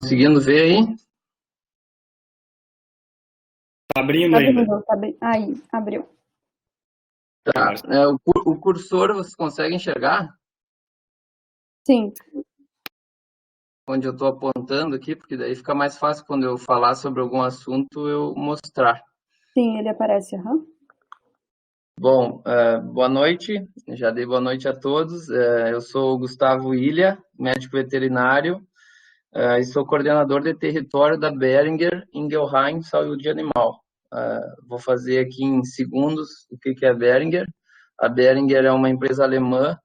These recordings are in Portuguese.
conseguindo ver aí? Tá abrindo ainda. Aí, abriu. Tá. O cursor, vocês conseguem enxergar? Sim. Onde eu estou apontando aqui, porque daí fica mais fácil quando eu falar sobre algum assunto eu mostrar. Sim, ele aparece, aham. Bom, boa noite, já dei boa noite a todos. Eu sou o Gustavo Ilha, médico veterinário, e sou coordenador de território da Boehringer Ingelheim Saúde Animal. Vou fazer aqui em segundos o que é a Boehringer. A Boehringer é uma empresa alemã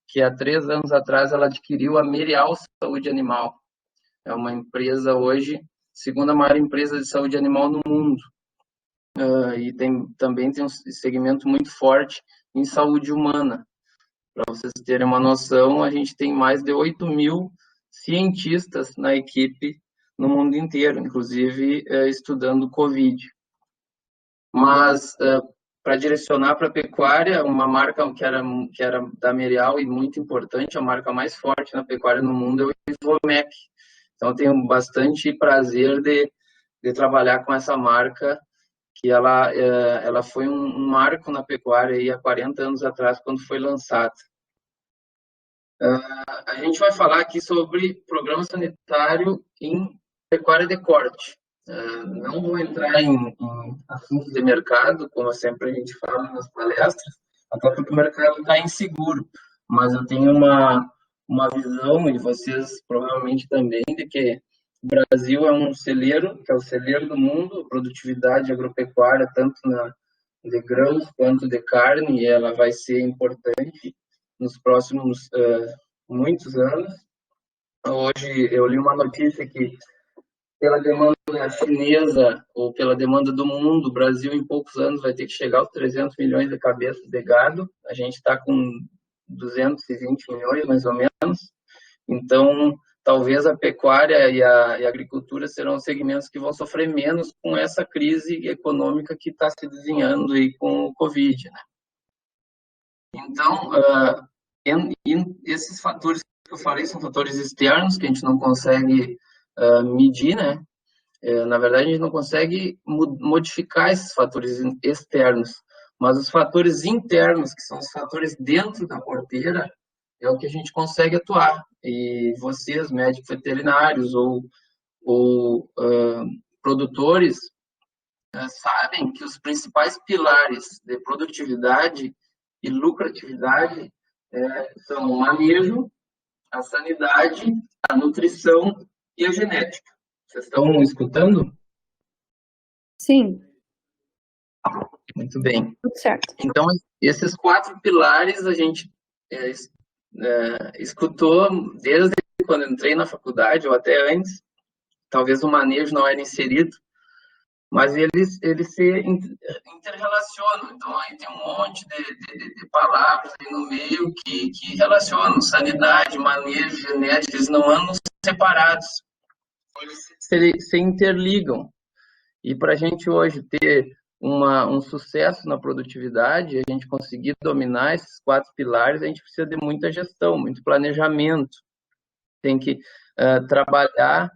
que há 3 anos atrás ela adquiriu a Merial Saúde Animal. É uma empresa hoje, segunda maior empresa de saúde animal no mundo. E também tem um segmento muito forte em saúde humana. Para vocês terem uma noção, a gente tem mais de 8.000 cientistas na equipe no mundo inteiro, inclusive estudando Covid. Mas, para direcionar para a pecuária, uma marca que era da Merial e muito importante, a marca mais forte na pecuária no mundo é o Ivomec. Então, eu tenho bastante prazer de trabalhar com essa marca, que ela foi um marco na pecuária aí há 40 anos atrás, quando foi lançada. A gente vai falar aqui sobre programa sanitário em pecuária de corte. Não vou entrar em assuntos de mercado, como sempre a gente fala nas palestras, até porque o mercado está inseguro, mas eu tenho uma visão, e vocês provavelmente também, de que o Brasil é um celeiro, que é o celeiro do mundo, a produtividade agropecuária, tanto de grãos quanto de carne, e ela vai ser importante nos próximos muitos anos. Hoje eu li uma notícia que, pela demanda chinesa ou pela demanda do mundo, o Brasil em poucos anos vai ter que chegar aos 300 milhões de cabeças de gado. A gente está com 220 milhões, mais ou menos. Então, talvez a pecuária e a agricultura serão segmentos que vão sofrer menos com essa crise econômica que está se desenhando aí com o Covid, né? Então, esses fatores que eu falei são fatores externos que a gente não consegue medir, né? Na verdade, a gente não consegue modificar esses fatores externos, mas os fatores internos, que são os fatores dentro da porteira, é o que a gente consegue atuar. E vocês, médicos veterinários ou produtores, sabem que os principais pilares de produtividade e lucratividade são o manejo, a sanidade, a nutrição e a genética. Vocês estão escutando? Sim. Muito bem. Tudo certo. Então, esses 4 pilares a gente escutou desde quando entrei na faculdade, ou até antes. Talvez o manejo não era inserido, mas eles se interrelacionam. Então, aí tem um monte de palavras aí no meio que relacionam sanidade, manejo, genética, eles não andam separados. Eles se interligam. E para a gente hoje ter um sucesso na produtividade, a gente conseguir dominar esses 4 pilares, a gente precisa de muita gestão, muito planejamento. Tem que trabalhar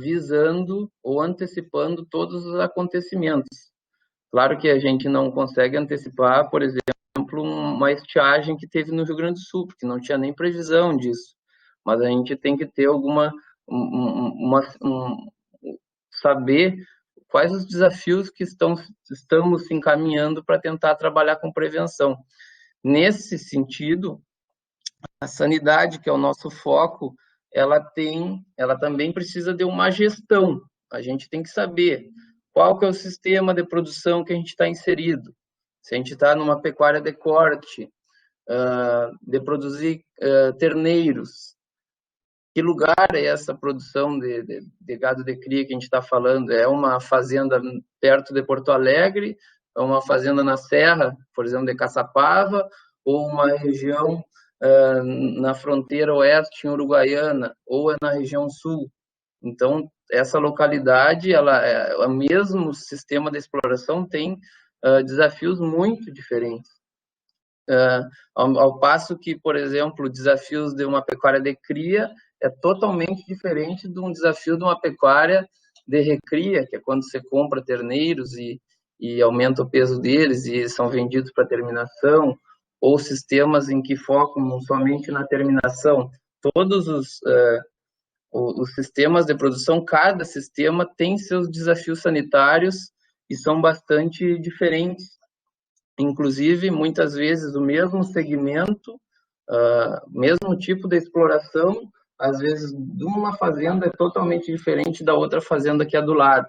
visando ou antecipando todos os acontecimentos. Claro que a gente não consegue antecipar, por exemplo, uma estiagem que teve no Rio Grande do Sul, porque não tinha nem previsão disso. Mas a gente tem que ter saber quais os desafios que estamos se encaminhando para tentar trabalhar com prevenção. Nesse sentido, a sanidade, que é o nosso foco, ela também precisa de uma gestão. A gente tem que saber qual que é o sistema de produção que a gente está inserido. Se a gente está numa pecuária de corte, de produzir terneiros, que lugar é essa produção de gado de cria que a gente está falando? É uma fazenda perto de Porto Alegre? É uma fazenda na serra, por exemplo, de Caçapava? Ou uma região na fronteira oeste, em Uruguaiana? Ou é na região sul? Então, essa localidade, o mesmo sistema de exploração tem desafios muito diferentes. Ao passo que, por exemplo, desafios de uma pecuária de cria é totalmente diferente de um desafio de uma pecuária de recria, que é quando você compra terneiros e aumenta o peso deles e são vendidos para terminação, ou sistemas em que focam somente na terminação. Todos os sistemas de produção, cada sistema tem seus desafios sanitários e são bastante diferentes. Inclusive, muitas vezes, o mesmo segmento, mesmo tipo de exploração, às vezes, de uma fazenda é totalmente diferente da outra fazenda que é do lado.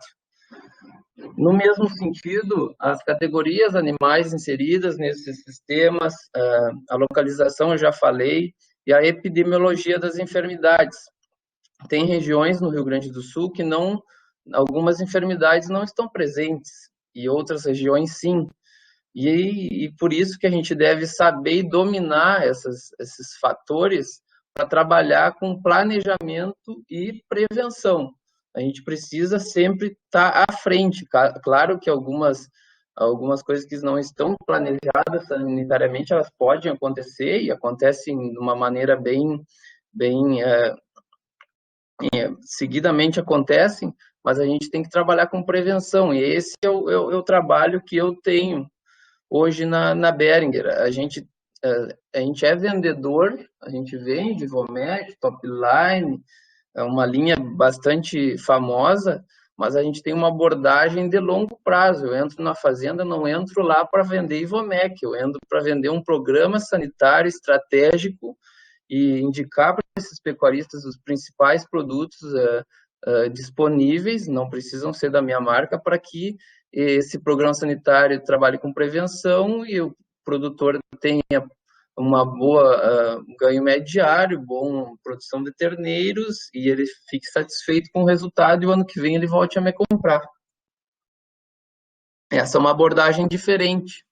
No mesmo sentido, as categorias animais inseridas nesses sistemas, a localização eu já falei, e a epidemiologia das enfermidades. Tem regiões no Rio Grande do Sul que algumas enfermidades não estão presentes, e outras regiões sim. E por isso que a gente deve saber dominar esses fatores para trabalhar com planejamento e prevenção. A gente precisa sempre estar à frente. Claro que algumas coisas que não estão planejadas sanitariamente, elas podem acontecer e acontecem de uma maneira bem seguidamente acontecem, mas a gente tem que trabalhar com prevenção, e esse é o trabalho que eu tenho hoje na Behringer. A gente é vendedor, a gente vende Vomec, Topline, é uma linha bastante famosa, mas a gente tem uma abordagem de longo prazo. Eu entro na fazenda, não entro lá para vender Ivomec, eu entro para vender um programa sanitário estratégico e indicar para esses pecuaristas os principais produtos disponíveis, não precisam ser da minha marca, para que esse programa sanitário trabalhe com prevenção e o produtor tenha uma boa ganho médio diário, boa produção de terneiros, e ele fique satisfeito com o resultado, e o ano que vem ele volte a me comprar. Essa é uma abordagem diferente,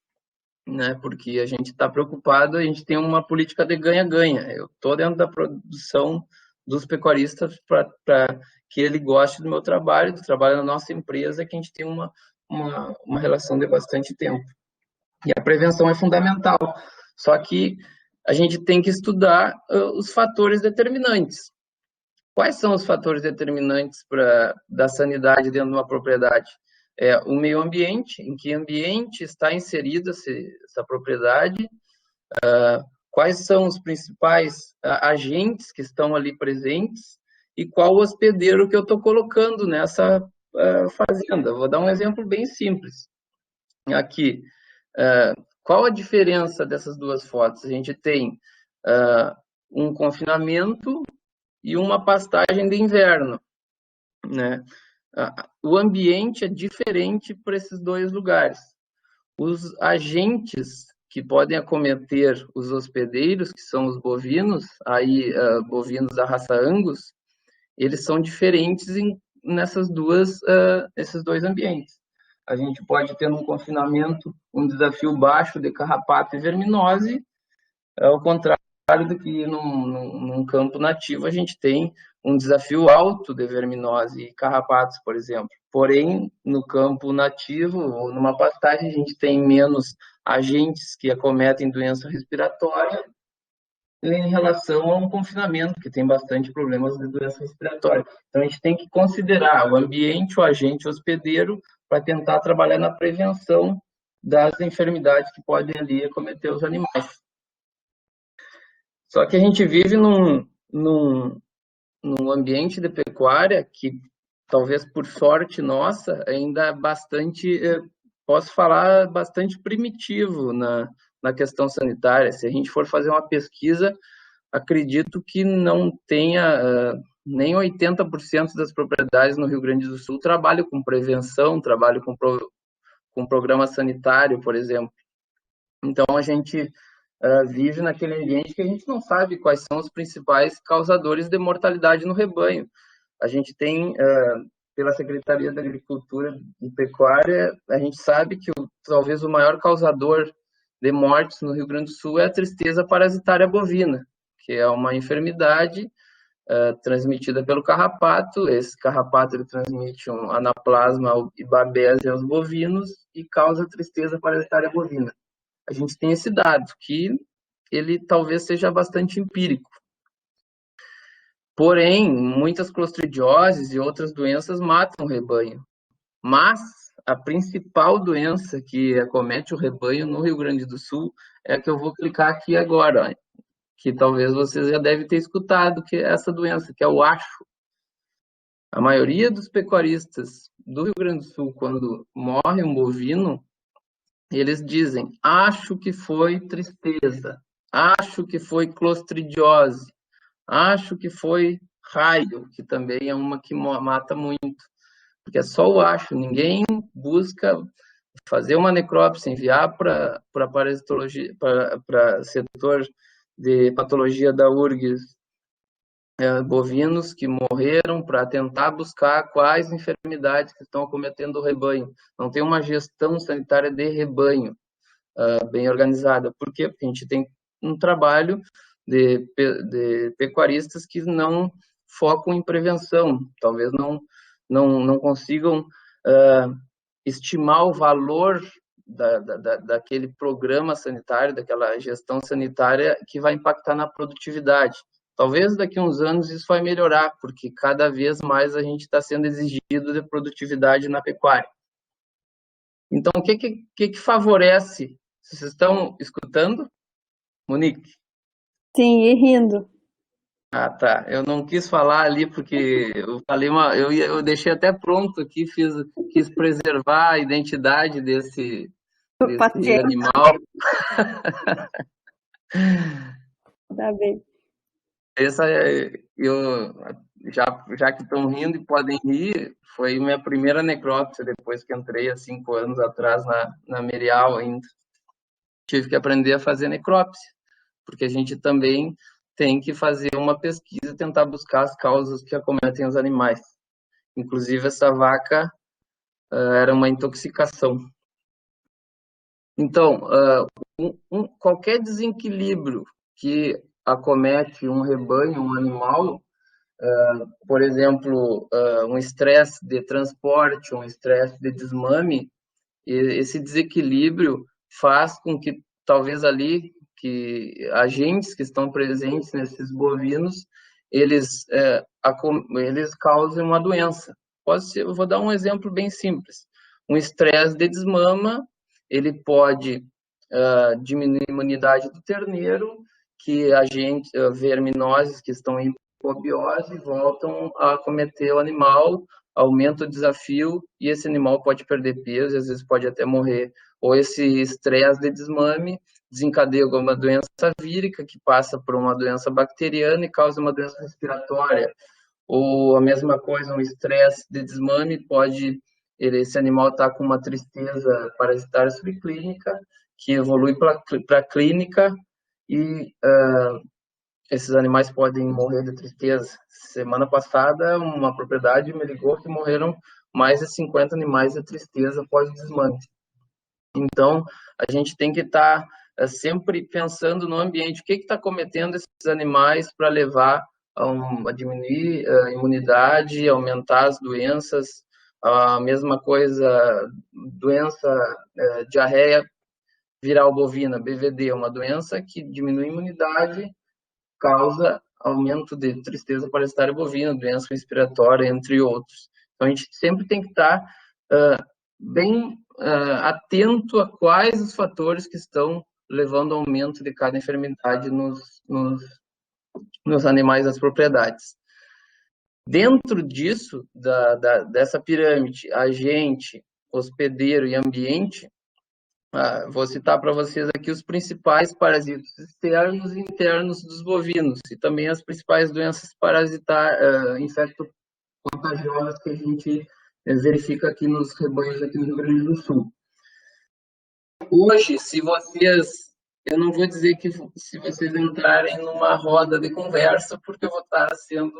né? Porque a gente está preocupado, a gente tem uma política de ganha-ganha. Eu estou dentro da produção dos pecuaristas para que ele goste do meu trabalho, do trabalho da nossa empresa, que a gente tem uma relação de bastante tempo. E a prevenção é fundamental. Só que a gente tem que estudar os fatores determinantes. Quais são os fatores determinantes da sanidade dentro de uma propriedade? O meio ambiente, em que ambiente está inserida essa propriedade, quais são os principais agentes que estão ali presentes e qual o hospedeiro que eu estou colocando nessa fazenda. Vou dar um exemplo bem simples. Aqui, qual a diferença dessas duas fotos? A gente tem um confinamento e uma pastagem de inverno, né? O ambiente é diferente para esses dois lugares. Os agentes que podem acometer os hospedeiros, que são os bovinos, bovinos da raça Angus, eles são diferentes nesses dois ambientes. A gente pode ter no confinamento um desafio baixo de carrapato e verminose, ao contrário do que num campo nativo a gente tem um desafio alto de verminose e carrapatos, por exemplo. Porém, no campo nativo, ou numa pastagem, a gente tem menos agentes que acometem doença respiratória em relação a um confinamento, que tem bastante problemas de doença respiratória. Então, a gente tem que considerar o ambiente, o agente hospedeiro, para tentar trabalhar na prevenção das enfermidades que podem ali acometer os animais. Só que a gente vive num ambiente de pecuária que, talvez por sorte nossa, ainda é bastante, posso falar, bastante primitivo na questão sanitária. Se a gente for fazer uma pesquisa, acredito que não tenha nem 80% das propriedades no Rio Grande do Sul trabalham com prevenção, trabalham com programa sanitário, por exemplo. Então, a gente vive naquele ambiente que a gente não sabe quais são os principais causadores de mortalidade no rebanho. A gente tem, pela Secretaria da Agricultura e Pecuária, a gente sabe que talvez o maior causador de mortes no Rio Grande do Sul é a tristeza parasitária bovina, que é uma enfermidade transmitida pelo carrapato. Esse carrapato ele transmite um anaplasma e babésia aos bovinos e causa tristeza parasitária bovina. A gente tem esse dado, que ele talvez seja bastante empírico. Porém, muitas clostridioses e outras doenças matam o rebanho. Mas a principal doença que acomete o rebanho no Rio Grande do Sul é a que eu vou clicar aqui agora, ó, que talvez vocês já devem ter escutado, que é essa doença, que é o acho. A maioria dos pecuaristas do Rio Grande do Sul, quando morre um bovino, eles dizem, acho que foi tristeza, acho que foi clostridiose, acho que foi raio, que também é uma que mata muito, porque é só o acho, ninguém busca fazer uma necrópsia, enviar para setor de patologia da URGS, bovinos que morreram para tentar buscar quais enfermidades que estão acometendo o rebanho. Não tem uma gestão sanitária de rebanho bem organizada. Por quê? Porque a gente tem um trabalho de pecuaristas que não focam em prevenção, talvez não consigam estimar o valor daquele programa sanitário, daquela gestão sanitária que vai impactar na produtividade. Talvez daqui a uns anos isso vai melhorar, porque cada vez mais a gente está sendo exigido de produtividade na pecuária. Então, o que favorece? Vocês estão escutando, Monique? Sim, e rindo. Ah, tá. Eu não quis falar ali porque eu falei eu deixei até pronto aqui, quis preservar a identidade desse Paciente, animal. tá bem. Já que estão rindo e podem rir, foi minha primeira necrópsia depois que entrei há 5 anos atrás na Merial ainda. Tive que aprender a fazer necrópsia, porque a gente também tem que fazer uma pesquisa e tentar buscar as causas que acometem os animais. Inclusive, essa vaca era uma intoxicação. Então, qualquer desequilíbrio que acomete um rebanho, um animal, por exemplo, um estresse de transporte, um estresse de desmame, esse desequilíbrio faz com que talvez ali que agentes que estão presentes nesses bovinos eles causem uma doença. Eu vou dar um exemplo bem simples. Um estresse de desmama, ele pode diminuir a imunidade do terneiro, que agentes verminoses que estão em hipobiose voltam a acometer o animal, aumenta o desafio e esse animal pode perder peso e às vezes pode até morrer. Ou esse estresse de desmame desencadeia alguma doença vírica que passa por uma doença bacteriana e causa uma doença respiratória. Ou a mesma coisa, um estresse de desmame esse animal está com uma tristeza parasitária subclínica que evolui para clínica e esses animais podem morrer de tristeza. Semana passada, uma propriedade me ligou que morreram mais de 50 animais de tristeza após o desmame. Então, a gente tem que estar sempre pensando no ambiente, o que está cometendo esses animais para levar a diminuir a imunidade, aumentar as doenças, a mesma coisa, doença, diarreia viral bovina, BVD, uma doença que diminui a imunidade, causa aumento de tristeza parasitária bovina, doença respiratória, entre outros. Então, a gente sempre tem que estar bem atento a quais os fatores que estão levando ao aumento de cada enfermidade nos animais das propriedades. Dentro disso, dessa pirâmide, agente, hospedeiro e ambiente, vou citar para vocês aqui os principais parasitas externos e internos dos bovinos e também as principais doenças parasitárias, infecto-contagiosas que a gente verifica aqui nos rebanhos aqui no Rio Grande do Sul. Hoje, eu não vou dizer que se vocês entrarem numa roda de conversa, porque eu vou estar sendo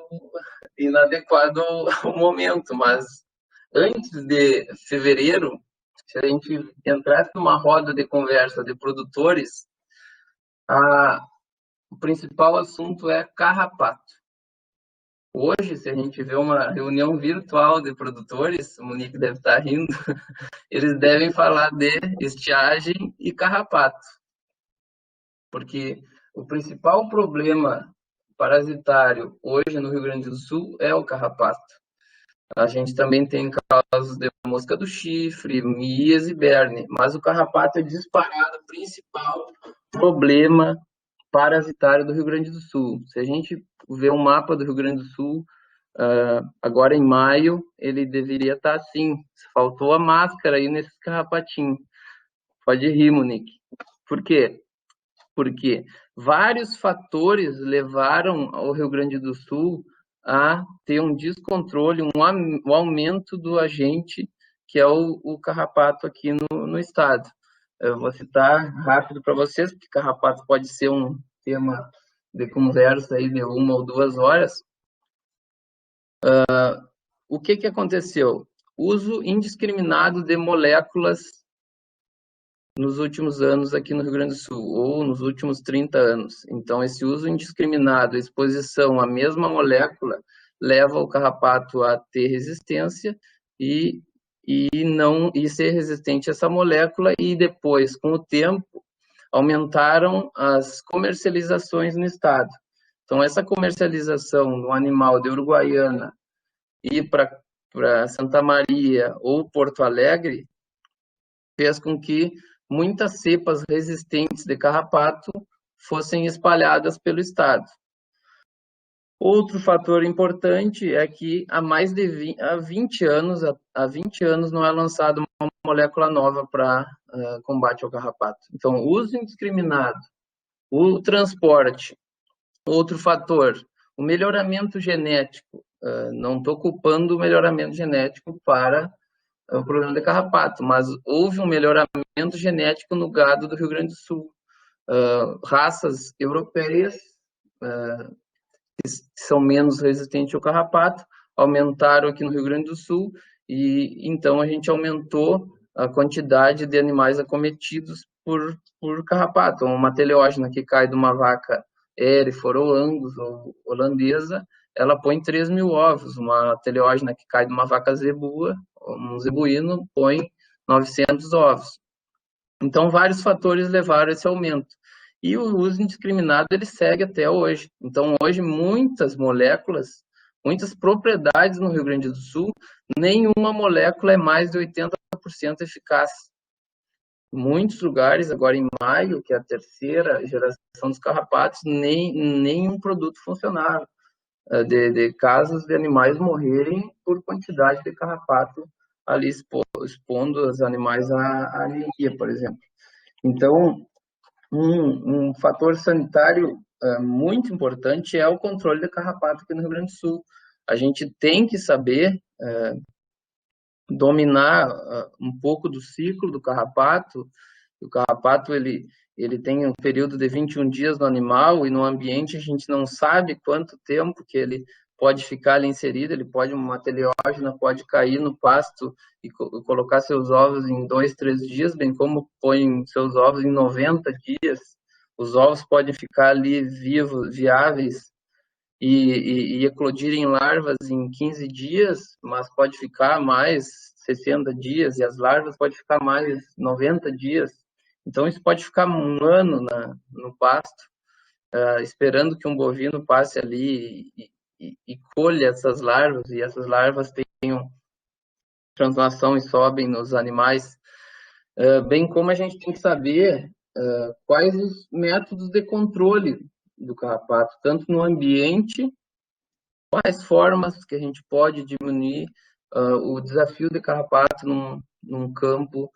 inadequado ao momento, mas antes de fevereiro, se a gente entrasse numa roda de conversa de produtores, o principal assunto é carrapato. Hoje, se a gente vê uma reunião virtual de produtores, o Monique deve estar rindo, eles devem falar de estiagem e carrapato. Porque o principal problema parasitário hoje no Rio Grande do Sul é o carrapato. A gente também tem casos de mosca do chifre, mias e berne, mas o carrapato é disparado o principal problema parasitário do Rio Grande do Sul. Se a gente vê um mapa do Rio Grande do Sul, agora em maio, ele deveria estar assim. Faltou a máscara aí nesse carrapatinho. Pode rir, Monique. Por quê? Porque vários fatores levaram o Rio Grande do Sul a ter um descontrole, um aumento do agente, que é o carrapato aqui no estado. Eu vou citar rápido para vocês, porque carrapato pode ser um tema de conversa aí de 1 ou 2 horas. O que aconteceu? Uso indiscriminado de moléculas nos últimos anos aqui no Rio Grande do Sul, ou nos últimos 30 anos. Então, esse uso indiscriminado, a exposição à mesma molécula, leva o carrapato a ter resistência e ser resistente a essa molécula, e depois, com o tempo, aumentaram as comercializações no estado. Então, essa comercialização no animal de Uruguaiana e para Santa Maria ou Porto Alegre fez com que muitas cepas resistentes de carrapato fossem espalhadas pelo estado. Outro fator importante é que há 20 anos não é lançada uma molécula nova para combate ao carrapato. Então, o uso indiscriminado, o transporte, outro fator, o melhoramento genético. Não estou culpando o melhoramento genético para o problema de carrapato, mas houve um melhoramento genético no gado do Rio Grande do Sul. Raças europeias que são menos resistentes ao carrapato aumentaram aqui no Rio Grande do Sul, e então a gente aumentou a quantidade de animais acometidos por carrapato. Uma teleógena que cai de uma vaca Hereford ou Angus ou holandesa, ela põe 3.000 ovos. Uma teleógena que cai de uma vaca zebua, um zebuíno, põe 900 ovos. Então, vários fatores levaram a esse aumento. E o uso indiscriminado, ele segue até hoje. Então, hoje, muitas moléculas, muitas propriedades no Rio Grande do Sul, nenhuma molécula é mais de 80% eficaz. Muitos lugares, agora em maio, que é a terceira geração dos carrapatos, nenhum produto funcionava. De casos de animais morrerem por quantidade de carrapato ali expondo os animais à anemia, por exemplo. Então, um fator sanitário muito importante é o controle de carrapato aqui no Rio Grande do Sul. A gente tem que saber dominar um pouco do ciclo do carrapato. O carrapato, ele tem um período de 21 dias no animal, e no ambiente a gente não sabe quanto tempo que ele pode ficar ali inserido. Uma teleógena pode cair no pasto e colocar seus ovos em 2, 3 dias, bem como põe seus ovos em 90 dias. Os ovos podem ficar ali viáveis e eclodirem larvas em 15 dias, mas pode ficar mais 60 dias, e as larvas podem ficar mais 90 dias. Então, isso pode ficar um ano no pasto, esperando que um bovino passe ali e colha essas larvas, e essas larvas tenham translação e sobem nos animais. Bem como a gente tem que saber quais os métodos de controle do carrapato, tanto no ambiente, quais formas que a gente pode diminuir o desafio de carrapato num campo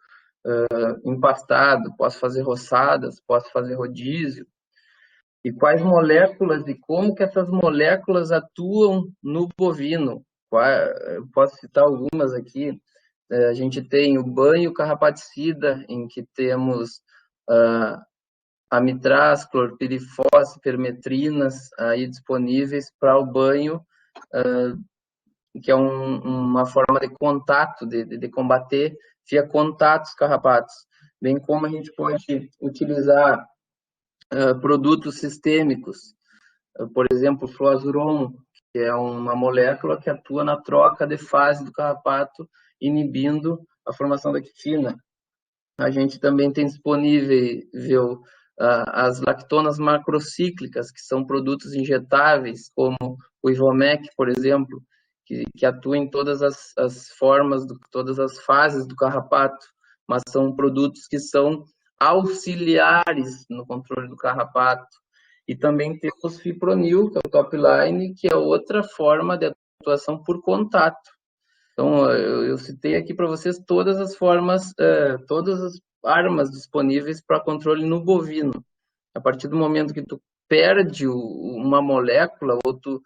empastado. Posso fazer roçadas, posso fazer rodízio, e quais moléculas e como que essas moléculas atuam no bovino. Eu posso citar algumas aqui. A gente tem o banho carrapaticida, em que temos amitraz, clorpirifos, permetrinas aí disponíveis para o banho, que é uma forma de contato, de combater via contatos carrapatos. Bem como a gente pode utilizar produtos sistêmicos, por exemplo, o fluazuron, que é uma molécula que atua na troca de fase do carrapato, inibindo a formação da quitina. A gente também tem disponível as lactonas macrocíclicas, que são produtos injetáveis, como o Ivomec, por exemplo, que atua em todas as formas, todas as fases do carrapato, mas são produtos que são auxiliares no controle do carrapato. E também temos fipronil, que é o top line, que é outra forma de atuação por contato. Então, eu citei aqui para vocês todas as formas, todas as armas disponíveis para controle no bovino. A partir do momento que tu perde uma molécula, ou tu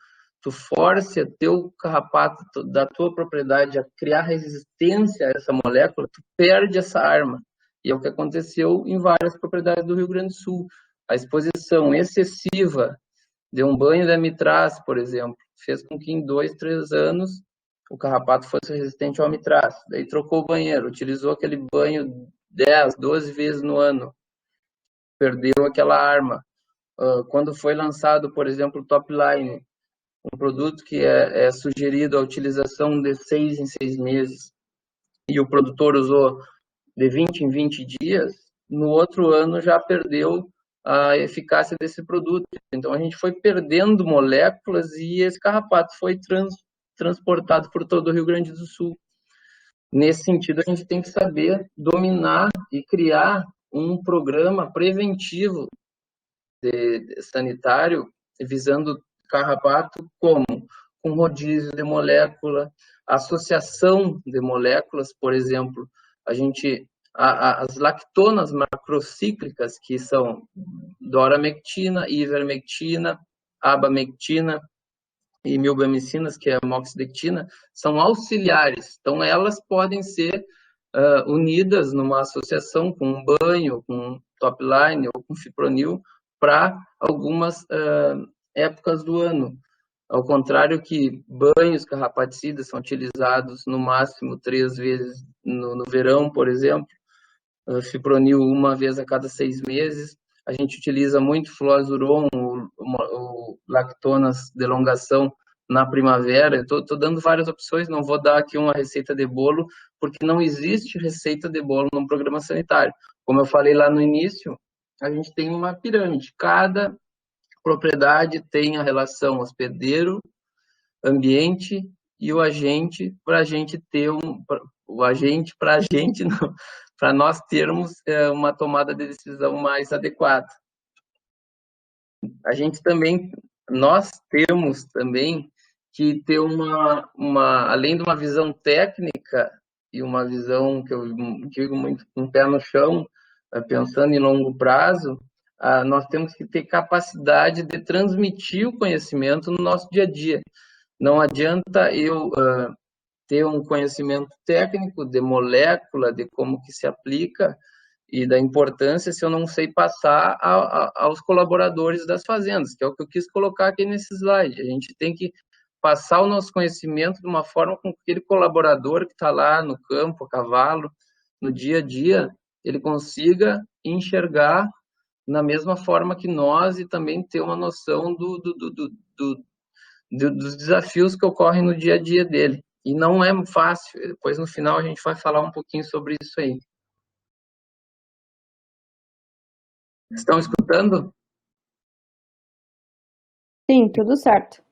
force teu carrapato da tua propriedade a criar resistência a essa molécula, tu perde essa arma. E é o que aconteceu em várias propriedades do Rio Grande do Sul. A exposição excessiva de um banho de amitraz, por exemplo, fez com que em 2, 3 anos o carrapato fosse resistente ao amitraz. Daí trocou o banheiro, utilizou aquele banho 10, 12 vezes no ano, perdeu aquela arma. Quando foi lançado, por exemplo, o Top Line, um produto que é sugerido a utilização de 6 em 6 meses, e o produtor usou de 20 em 20 dias, no outro ano já perdeu a eficácia desse produto. Então, a gente foi perdendo moléculas e esse carrapato foi transportado por todo o Rio Grande do Sul. Nesse sentido, a gente tem que saber dominar e criar um programa preventivo sanitário visando carrapato, como com rodízio de molécula, associação de moléculas, por exemplo, as lactonas macrocíclicas, que são doramectina, ivermectina, abamectina e milbamicinas, que é a moxidectina, são auxiliares. Então, elas podem ser unidas numa associação com um banho, com top line ou com fipronil para algumas épocas do ano. Ao contrário que banhos carrapaticidas são utilizados no máximo 3 vezes no verão, por exemplo, fipronil 1 vez a cada 6 meses. A gente utiliza muito fluazuron, ou lactonas de elongação na primavera. Estou dando várias opções, não vou dar aqui uma receita de bolo, porque não existe receita de bolo no programa sanitário. Como eu falei lá no início, a gente tem uma pirâmide. Cada propriedade tem a relação hospedeiro, ambiente e o agente, para a gente ter para nós termos uma tomada de decisão mais adequada. Nós temos também que ter além de uma visão técnica e uma visão que eu digo muito com o pé no chão, pensando em longo prazo, nós temos que ter capacidade de transmitir o conhecimento no nosso dia a dia. Não adianta eu ter um conhecimento técnico de molécula, de como que se aplica e da importância, se eu não sei passar aos colaboradores das fazendas, que é o que eu quis colocar aqui nesse slide. A gente tem que passar o nosso conhecimento de uma forma com que aquele colaborador que está lá no campo, a cavalo, no dia a dia, ele consiga enxergar na mesma forma que nós e também ter uma noção dos desafios que ocorrem no dia a dia dele. E não é fácil. Depois, no final, a gente vai falar um pouquinho sobre isso aí. Estão escutando? Sim, tudo certo.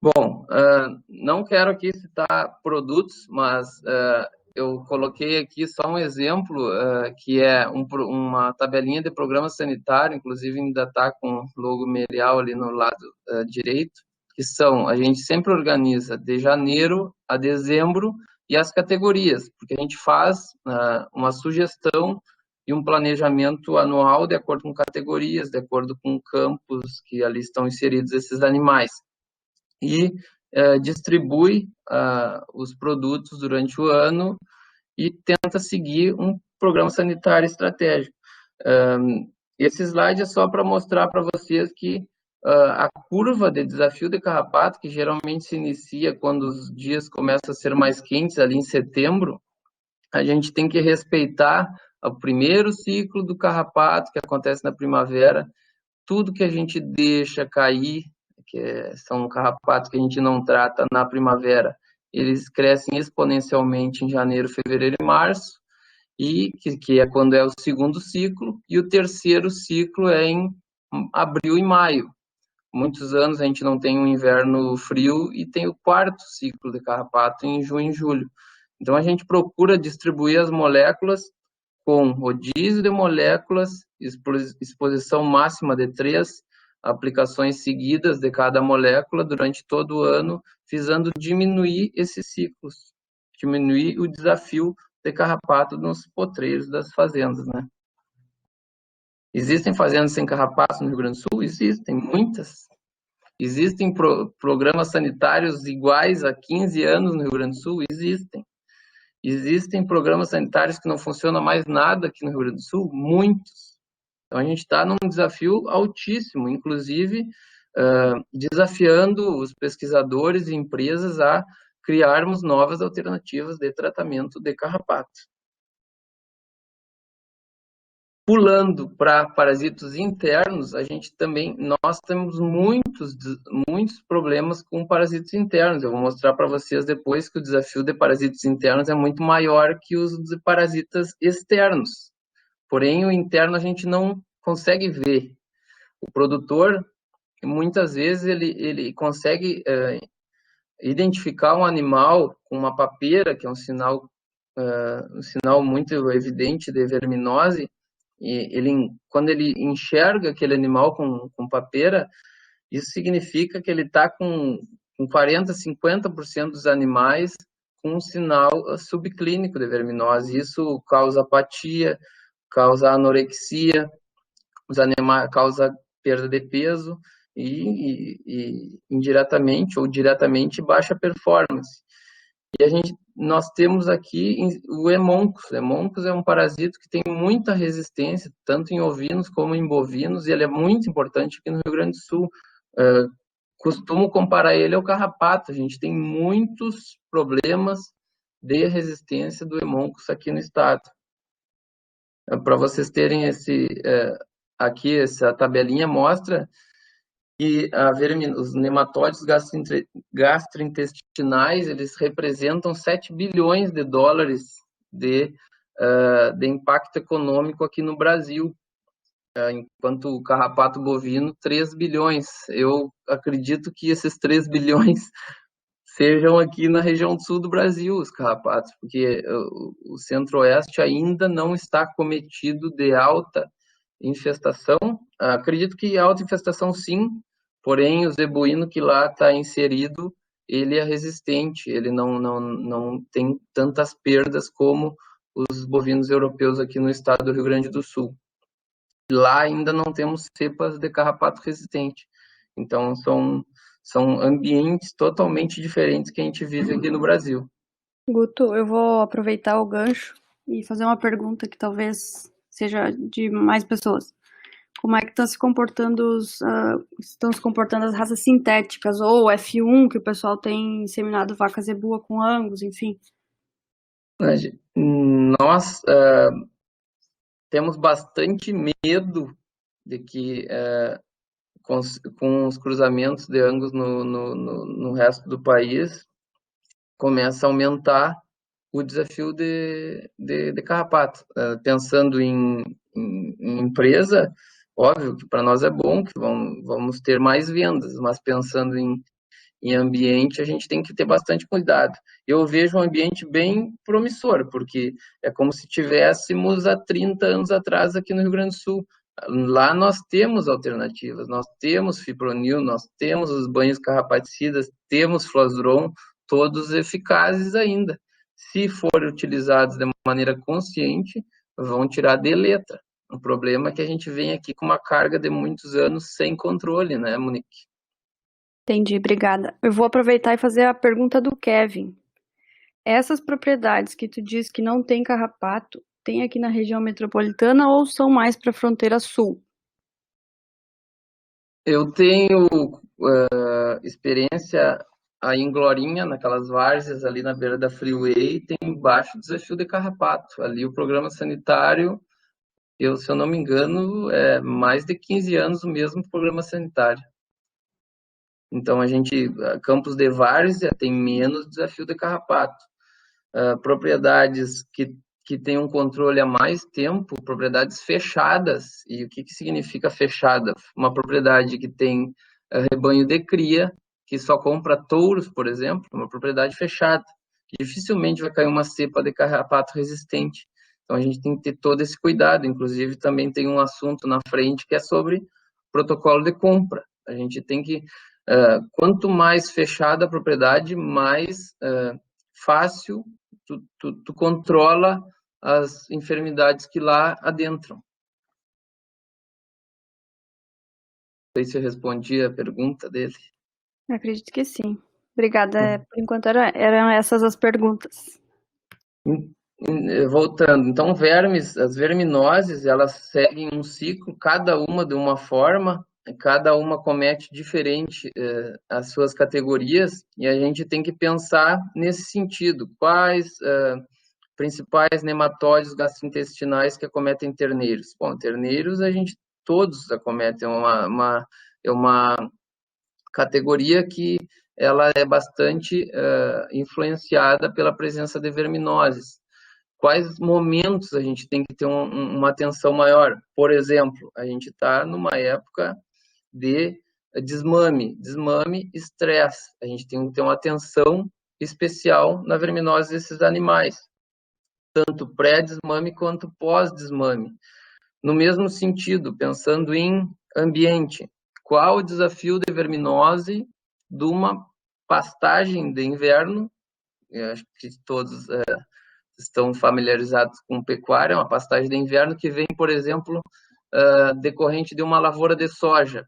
Bom, não quero aqui citar produtos, mas eu coloquei aqui só um exemplo, que é uma tabelinha de programa sanitário, inclusive ainda está com o logo Merial ali no lado direito, que a gente sempre organiza de janeiro a dezembro e as categorias, porque a gente faz uma sugestão e um planejamento anual de acordo com categorias, de acordo com campos que ali estão inseridos esses animais. E distribui os produtos durante o ano e tenta seguir um programa sanitário estratégico. Esse slide é só para mostrar para vocês que a curva de desafio de carrapato, que geralmente se inicia quando os dias começam a ser mais quentes, ali em setembro, a gente tem que respeitar o primeiro ciclo do carrapato, que acontece na primavera. Tudo que a gente deixa cair, que são carrapatos que a gente não trata na primavera, eles crescem exponencialmente em janeiro, fevereiro e março, e que é quando é o segundo ciclo, e o terceiro ciclo é em abril e maio. Muitos anos a gente não tem um inverno frio e tem o quarto ciclo de carrapato em junho e julho. Então a gente procura distribuir as moléculas com rodízio de moléculas, exposição máxima de 3 aplicações seguidas de cada molécula durante todo o ano, visando diminuir esses ciclos, diminuir o desafio de carrapato nos potreiros das fazendas, né? Existem fazendas sem carrapato no Rio Grande do Sul? Existem, muitas. Existem programas sanitários iguais há 15 anos no Rio Grande do Sul? Existem. Existem programas sanitários que não funcionam mais nada aqui no Rio Grande do Sul? Muitos. Então, a gente está num desafio altíssimo, inclusive desafiando os pesquisadores e empresas a criarmos novas alternativas de tratamento de carrapato. Pulando para parasitos internos, nós temos muitos problemas com parasitos internos. Eu vou mostrar para vocês depois que o desafio de parasitos internos é muito maior que os de parasitas externos. Porém, o interno a gente não consegue ver. O produtor, muitas vezes, ele consegue identificar um animal com uma papeira, que é um sinal muito evidente de verminose, e quando ele enxerga aquele animal com papeira, isso significa que ele está com 40%, 50% dos animais com um sinal subclínico de verminose. Isso causa apatia, causa anorexia, os animais causa perda de peso e indiretamente ou diretamente baixa performance. E nós temos aqui o Hemoncus. O Hemoncus é um parasito que tem muita resistência, tanto em ovinos como em bovinos, e ele é muito importante aqui no Rio Grande do Sul. Costumo comparar ele ao carrapato. A gente tem muitos problemas de resistência do Hemoncus aqui no estado. Para vocês terem aqui, essa tabelinha mostra que os nematóides gastrointestinais, eles representam 7 bilhões de dólares de impacto econômico aqui no Brasil, enquanto o carrapato bovino, 3 bilhões. Eu acredito que esses 3 bilhões sejam aqui na região do sul do Brasil, os carrapatos, porque o centro-oeste ainda não está cometido de alta infestação. Acredito que alta infestação sim, porém o zebuíno que lá está inserido, ele é resistente, ele não tem tantas perdas como os bovinos europeus aqui no estado do Rio Grande do Sul. Lá ainda não temos cepas de carrapato resistente, então são ambientes totalmente diferentes que a gente vive aqui no Brasil. Guto, eu vou aproveitar o gancho e fazer uma pergunta que talvez seja de mais pessoas. Como é que estão se comportando as raças sintéticas, ou F1, que o pessoal tem inseminado vaca zebua com Angus, enfim? Nós temos bastante medo de que com os cruzamentos de Angus no resto do país começa a aumentar o desafio de carrapato. Pensando em empresa, óbvio que para nós é bom, que vamos ter mais vendas, mas pensando em ambiente, a gente tem que ter bastante cuidado. Eu vejo um ambiente bem promissor, porque é como se tivéssemos há 30 anos atrás aqui no Rio Grande do Sul. Lá nós temos alternativas, nós temos fipronil, nós temos os banhos carrapaticidas, temos Fluazuron, todos eficazes ainda. Se forem utilizados de maneira consciente, vão tirar de letra. O problema é que a gente vem aqui com uma carga de muitos anos sem controle, né, Monique? Entendi, obrigada. Eu vou aproveitar e fazer a pergunta do Kevin. Essas propriedades que tu diz que não tem carrapato, tem aqui na região metropolitana ou são mais para a fronteira sul? Eu tenho experiência aí em Glorinha, naquelas várzeas ali na beira da Freeway, tem baixo desafio de carrapato. Ali o programa sanitário, se eu não me engano, é mais de 15 anos o mesmo programa sanitário. Então, campos de várzea tem menos desafio de carrapato. Propriedades que que tem um controle há mais tempo, propriedades fechadas. E o que significa fechada? Uma propriedade que tem rebanho de cria, que só compra touros, por exemplo, uma propriedade fechada. Dificilmente vai cair uma cepa de carrapato resistente. Então, a gente tem que ter todo esse cuidado. Inclusive, também tem um assunto na frente que é sobre protocolo de compra. A gente tem que, quanto mais fechada a propriedade, mais fácil tu controla as enfermidades que lá adentram. Não sei se eu respondi a pergunta dele. Eu acredito que sim. Obrigada. Por enquanto eram essas as perguntas. Voltando, então as verminoses, elas seguem um ciclo, cada uma de uma forma, cada uma comete diferente as suas categorias, e a gente tem que pensar nesse sentido, quais principais nematóides gastrointestinais que acometem terneiros. Bom, terneiros todos acometem, é uma categoria que ela é bastante influenciada pela presença de verminoses. Quais momentos a gente tem que ter uma atenção maior? Por exemplo, a gente está numa época de desmame, estresse. A gente tem que ter uma atenção especial na verminose desses animais, tanto pré-desmame quanto pós-desmame. No mesmo sentido, pensando em ambiente, qual o desafio de verminose de uma pastagem de inverno? Eu acho que todos estão familiarizados com pecuária, uma pastagem de inverno que vem, por exemplo, decorrente de uma lavoura de soja.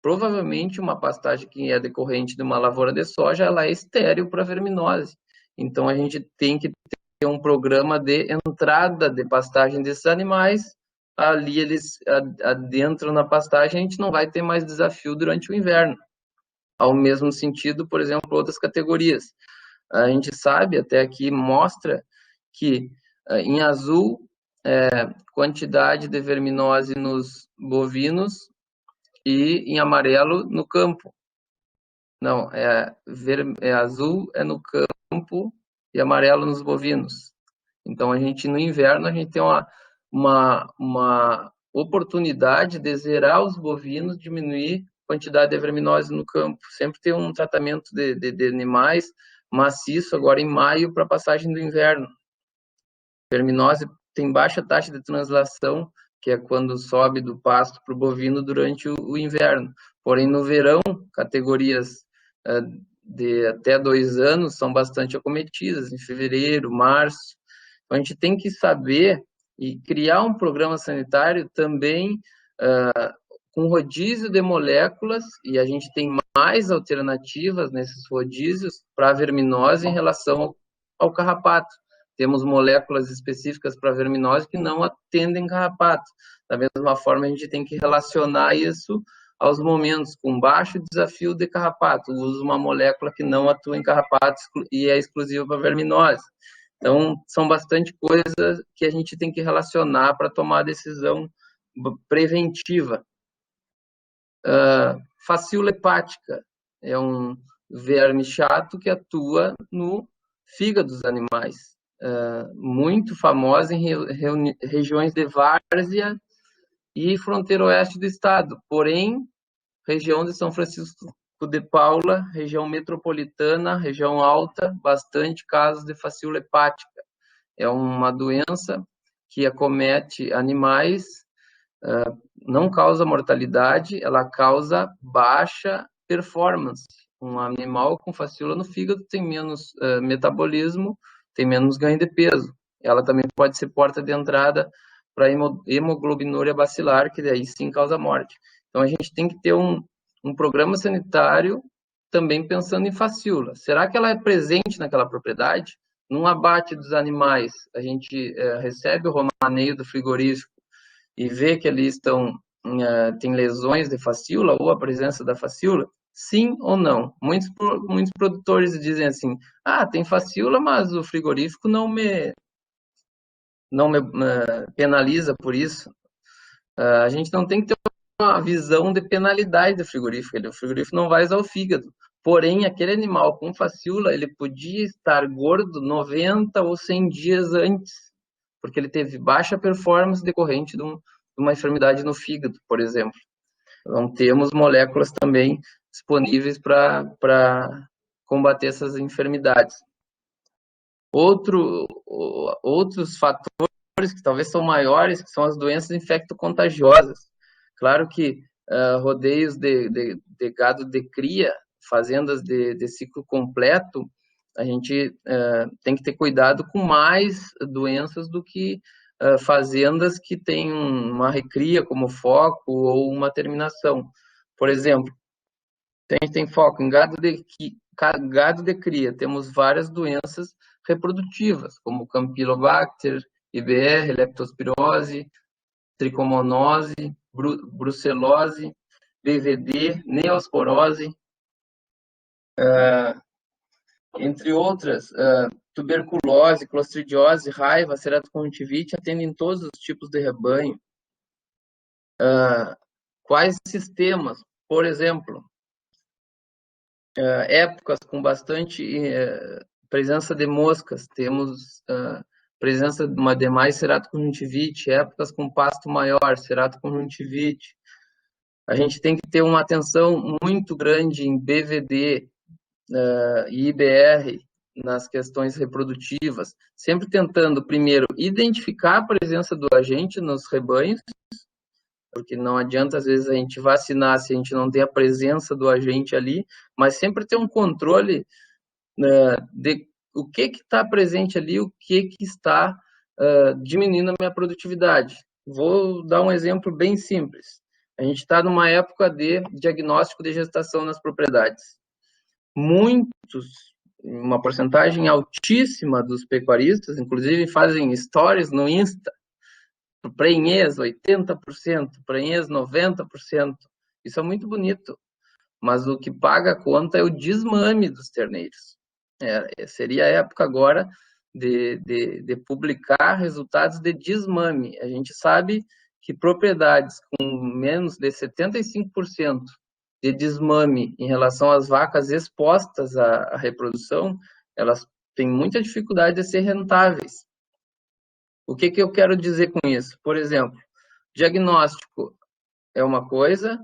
Provavelmente, uma pastagem que é decorrente de uma lavoura de soja, ela é estéril para verminose. Então, a gente tem que ter um programa de entrada de pastagem desses animais. Ali, eles adentram na pastagem, a gente não vai ter mais desafio durante o inverno. Ao mesmo sentido, por exemplo, outras categorias. A gente sabe, até aqui mostra que em azul, quantidade de verminose nos bovinos e em amarelo no campo. Não, azul é no campo e amarelo nos bovinos. Então, no inverno, a gente tem uma oportunidade de zerar os bovinos, diminuir a quantidade de verminose no campo. Sempre tem um tratamento de animais maciço agora em maio para a passagem do inverno. Verminose tem baixa taxa de translação, que é quando sobe do pasto para o bovino durante o inverno. Porém, no verão, categorias de até 2 anos são bastante acometidas, em fevereiro, março. Então, a gente tem que saber e criar um programa sanitário também com rodízio de moléculas, e a gente tem mais alternativas nesses rodízios para a verminose em relação ao carrapato. Temos moléculas específicas para verminose que não atendem carrapato. Da mesma forma, a gente tem que relacionar isso aos momentos com baixo desafio de carrapato. Usa uma molécula que não atua em carrapato e é exclusiva para verminose. Então, são bastante coisas que a gente tem que relacionar para tomar a decisão preventiva. Facíola hepática é um verme chato que atua no fígado dos animais. Muito famosa em regiões de várzea e fronteira oeste do estado. Porém, região de São Francisco de Paula, região metropolitana, região alta, bastante casos de facíola hepática. É uma doença que acomete animais, não causa mortalidade, ela causa baixa performance. Um animal com facíola no fígado tem menos metabolismo, tem menos ganho de peso. Ela também pode ser porta de entrada para hemoglobinúria bacilar, que daí sim causa morte. Então, a gente tem que ter um programa sanitário também pensando em facíola. Será que ela é presente naquela propriedade? Num abate dos animais, a gente recebe o romaneio do frigorífico e vê que ali tem lesões de facíola ou a presença da facíola? Sim ou não? Muitos produtores dizem assim, tem facíola, mas o frigorífico não me penaliza por isso. A gente não tem que ter uma visão de penalidade do frigorífico. O frigorífico não vai usar o fígado. Porém, aquele animal com facíola, ele podia estar gordo 90 ou 100 dias antes, porque ele teve baixa performance decorrente de uma enfermidade no fígado, por exemplo. Então, temos moléculas também disponíveis para combater essas enfermidades. Outros fatores que talvez são maiores, que são as doenças infecto-contagiosas. Claro que rodeios de gado de cria, fazendas de ciclo completo, a gente tem que ter cuidado com mais doenças do que fazendas que têm uma recria como foco ou uma terminação. Por exemplo, a gente tem foco em gado de cria, temos várias doenças reprodutivas, como Campylobacter, IBR, leptospirose, tricomonose, brucelose, BVD, neosporose, entre outras, tuberculose, clostridiose, raiva, ceratoconjuntivite, atendem todos os tipos de rebanho. Quais sistemas? Por exemplo, épocas com bastante presença de moscas, temos presença de uma demais ceratoconjuntivite, épocas com pasto maior, ceratoconjuntivite. A gente tem que ter uma atenção muito grande em BVD e IBR nas questões reprodutivas, sempre tentando, primeiro, identificar a presença do agente nos rebanhos, porque não adianta, às vezes, a gente vacinar se a gente não tem a presença do agente ali, mas sempre ter um controle de o que está presente ali, o que está diminuindo a minha produtividade. Vou dar um exemplo bem simples. A gente está numa época de diagnóstico de gestação nas propriedades. Uma porcentagem altíssima dos pecuaristas, inclusive, fazem stories no Insta, prenhez 80%, prenhez 90%. Isso é muito bonito, mas o que paga a conta é o desmame dos terneiros. Seria a época agora de publicar resultados de desmame. A gente sabe que propriedades com menos de 75% de desmame em relação às vacas expostas à reprodução, elas têm muita dificuldade de ser rentáveis. O que eu quero dizer com isso? Por exemplo, diagnóstico é uma coisa,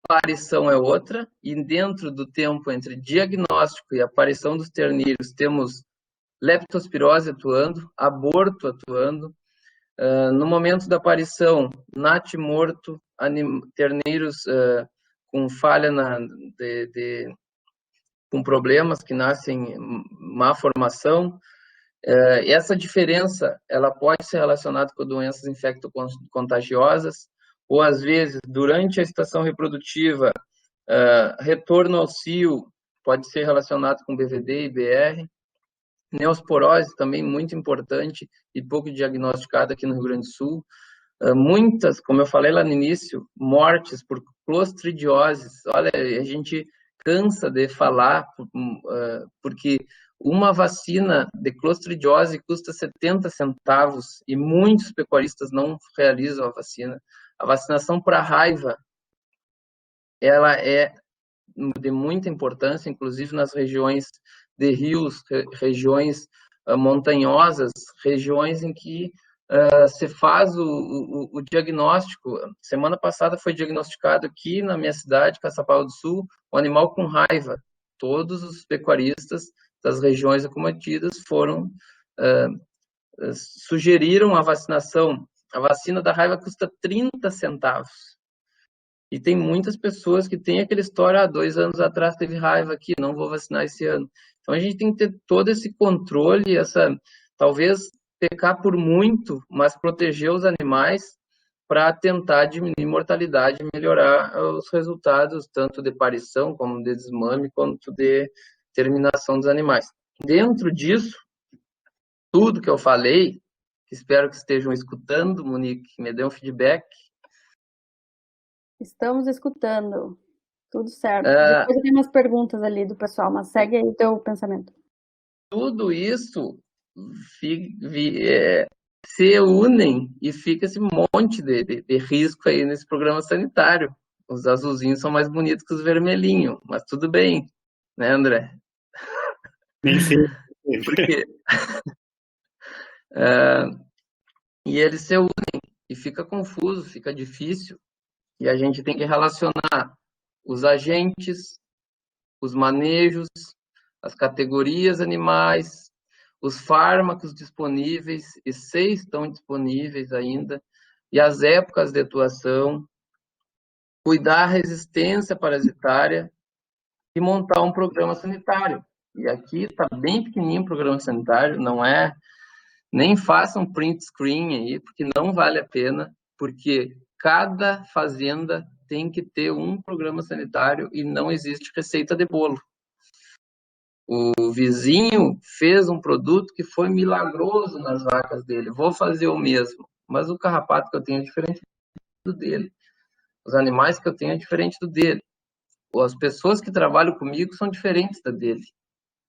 aparição é outra, e dentro do tempo entre diagnóstico e aparição dos terneiros, temos leptospirose atuando, aborto atuando. No momento da aparição, natimorto, terneiros com falha com problemas que nascem má formação. Essa diferença ela pode ser relacionada com doenças infecto-contagiosas, ou às vezes, durante a estação reprodutiva, retorno ao cio pode ser relacionado com BVD e IBR. Neosporose também muito importante e pouco diagnosticada aqui no Rio Grande do Sul. Muitas, como eu falei lá no início, mortes por clostridioses. Olha, a gente cansa de falar, porque uma vacina de clostridiose custa 70 centavos e muitos pecuaristas não realizam a vacina. A vacinação para raiva, ela é de muita importância, inclusive nas regiões de rios, regiões montanhosas, regiões em que se faz o diagnóstico. Semana passada foi diagnosticado aqui na minha cidade, Caçapava do Sul, um animal com raiva. Todos os pecuaristas das regiões acometidas sugeriram a vacinação. A vacina da raiva custa 30 centavos. E tem muitas pessoas que têm aquela história, 2 anos atrás teve raiva aqui, não vou vacinar esse ano. Então a gente tem que ter todo esse controle, talvez pecar por muito, mas proteger os animais para tentar diminuir mortalidade e melhorar os resultados, tanto de parição, como de desmame, quanto de terminação dos animais. Dentro disso, tudo que eu falei, espero que estejam escutando, Monique, me dê um feedback. Estamos escutando, tudo certo. Depois eu tenho umas perguntas ali do pessoal, mas segue aí o teu pensamento. Tudo isso se unem e fica esse monte de risco aí nesse programa sanitário. Os azulzinhos são mais bonitos que os vermelhinhos, mas tudo bem. né, André? Nem sei. Porque e eles se unem e fica confuso, fica difícil, e a gente tem que relacionar os agentes, os manejos, as categorias animais, os fármacos disponíveis, e 6 estão disponíveis ainda, e as épocas de atuação, cuidar a resistência parasitária e montar um programa sanitário. E aqui está bem pequenininho o programa sanitário, não é. Nem façam print screen aí, porque não vale a pena, porque cada fazenda tem que ter um programa sanitário e não existe receita de bolo. O vizinho fez um produto que foi milagroso nas vacas dele, vou fazer o mesmo, mas o carrapato que eu tenho é diferente do dele, os animais que eu tenho é diferente do dele, as pessoas que trabalham comigo são diferentes da dele.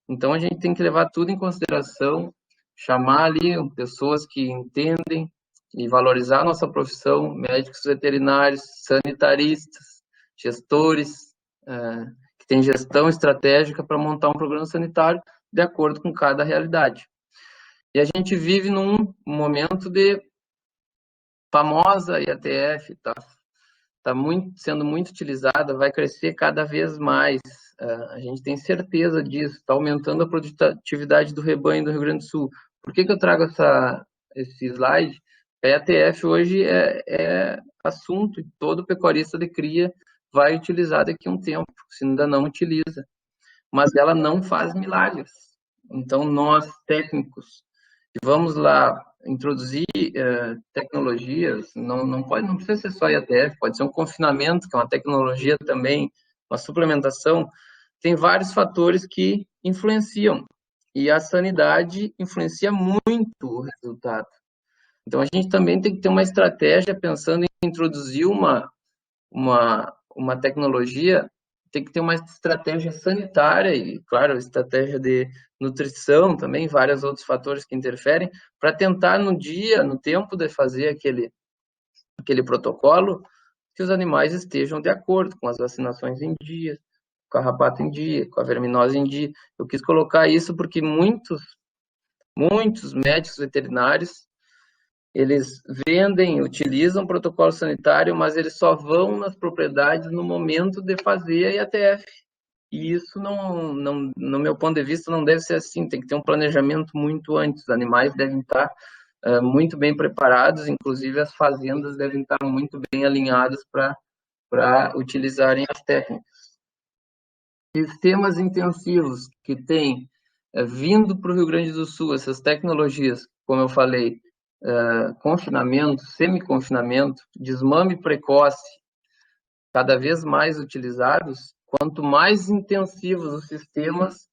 Então a gente tem que levar tudo em consideração, chamar ali pessoas que entendem e valorizar a nossa profissão, médicos veterinários, sanitaristas, gestores, que têm gestão estratégica para montar um programa sanitário de acordo com cada realidade. E a gente vive num momento de famosa IATF, tá sendo muito utilizada, vai crescer cada vez mais. A gente tem certeza disso, está aumentando a produtividade do rebanho do Rio Grande do Sul. Por que eu trago esse slide? A IATF hoje é assunto e todo pecuarista de cria vai utilizar daqui a um tempo, se ainda não utiliza. Mas ela não faz milagres. Então, nós, técnicos, vamos lá introduzir tecnologias, não precisa ser só IATF, pode ser um confinamento, que é uma tecnologia também, uma suplementação, tem vários fatores que influenciam, e a sanidade influencia muito o resultado. Então, a gente também tem que ter uma estratégia pensando em introduzir uma tecnologia, tem que ter uma estratégia sanitária e, claro, estratégia de nutrição também, vários outros fatores que interferem, para tentar no tempo de fazer aquele protocolo, que os animais estejam de acordo com as vacinações em dia, com a carrapato em dia, com a verminose em dia. Eu quis colocar isso porque muitos médicos veterinários eles vendem, utilizam protocolo sanitário, mas eles só vão nas propriedades no momento de fazer a IATF. E isso, no meu ponto de vista, não deve ser assim. Tem que ter um planejamento muito antes. Os animais devem estar muito bem preparados, inclusive as fazendas devem estar muito bem alinhadas para utilizarem as técnicas. Sistemas intensivos que têm vindo para o Rio Grande do Sul, essas tecnologias, como eu falei, confinamento, semi-confinamento, desmame precoce, cada vez mais utilizados, quanto mais intensivos os sistemas,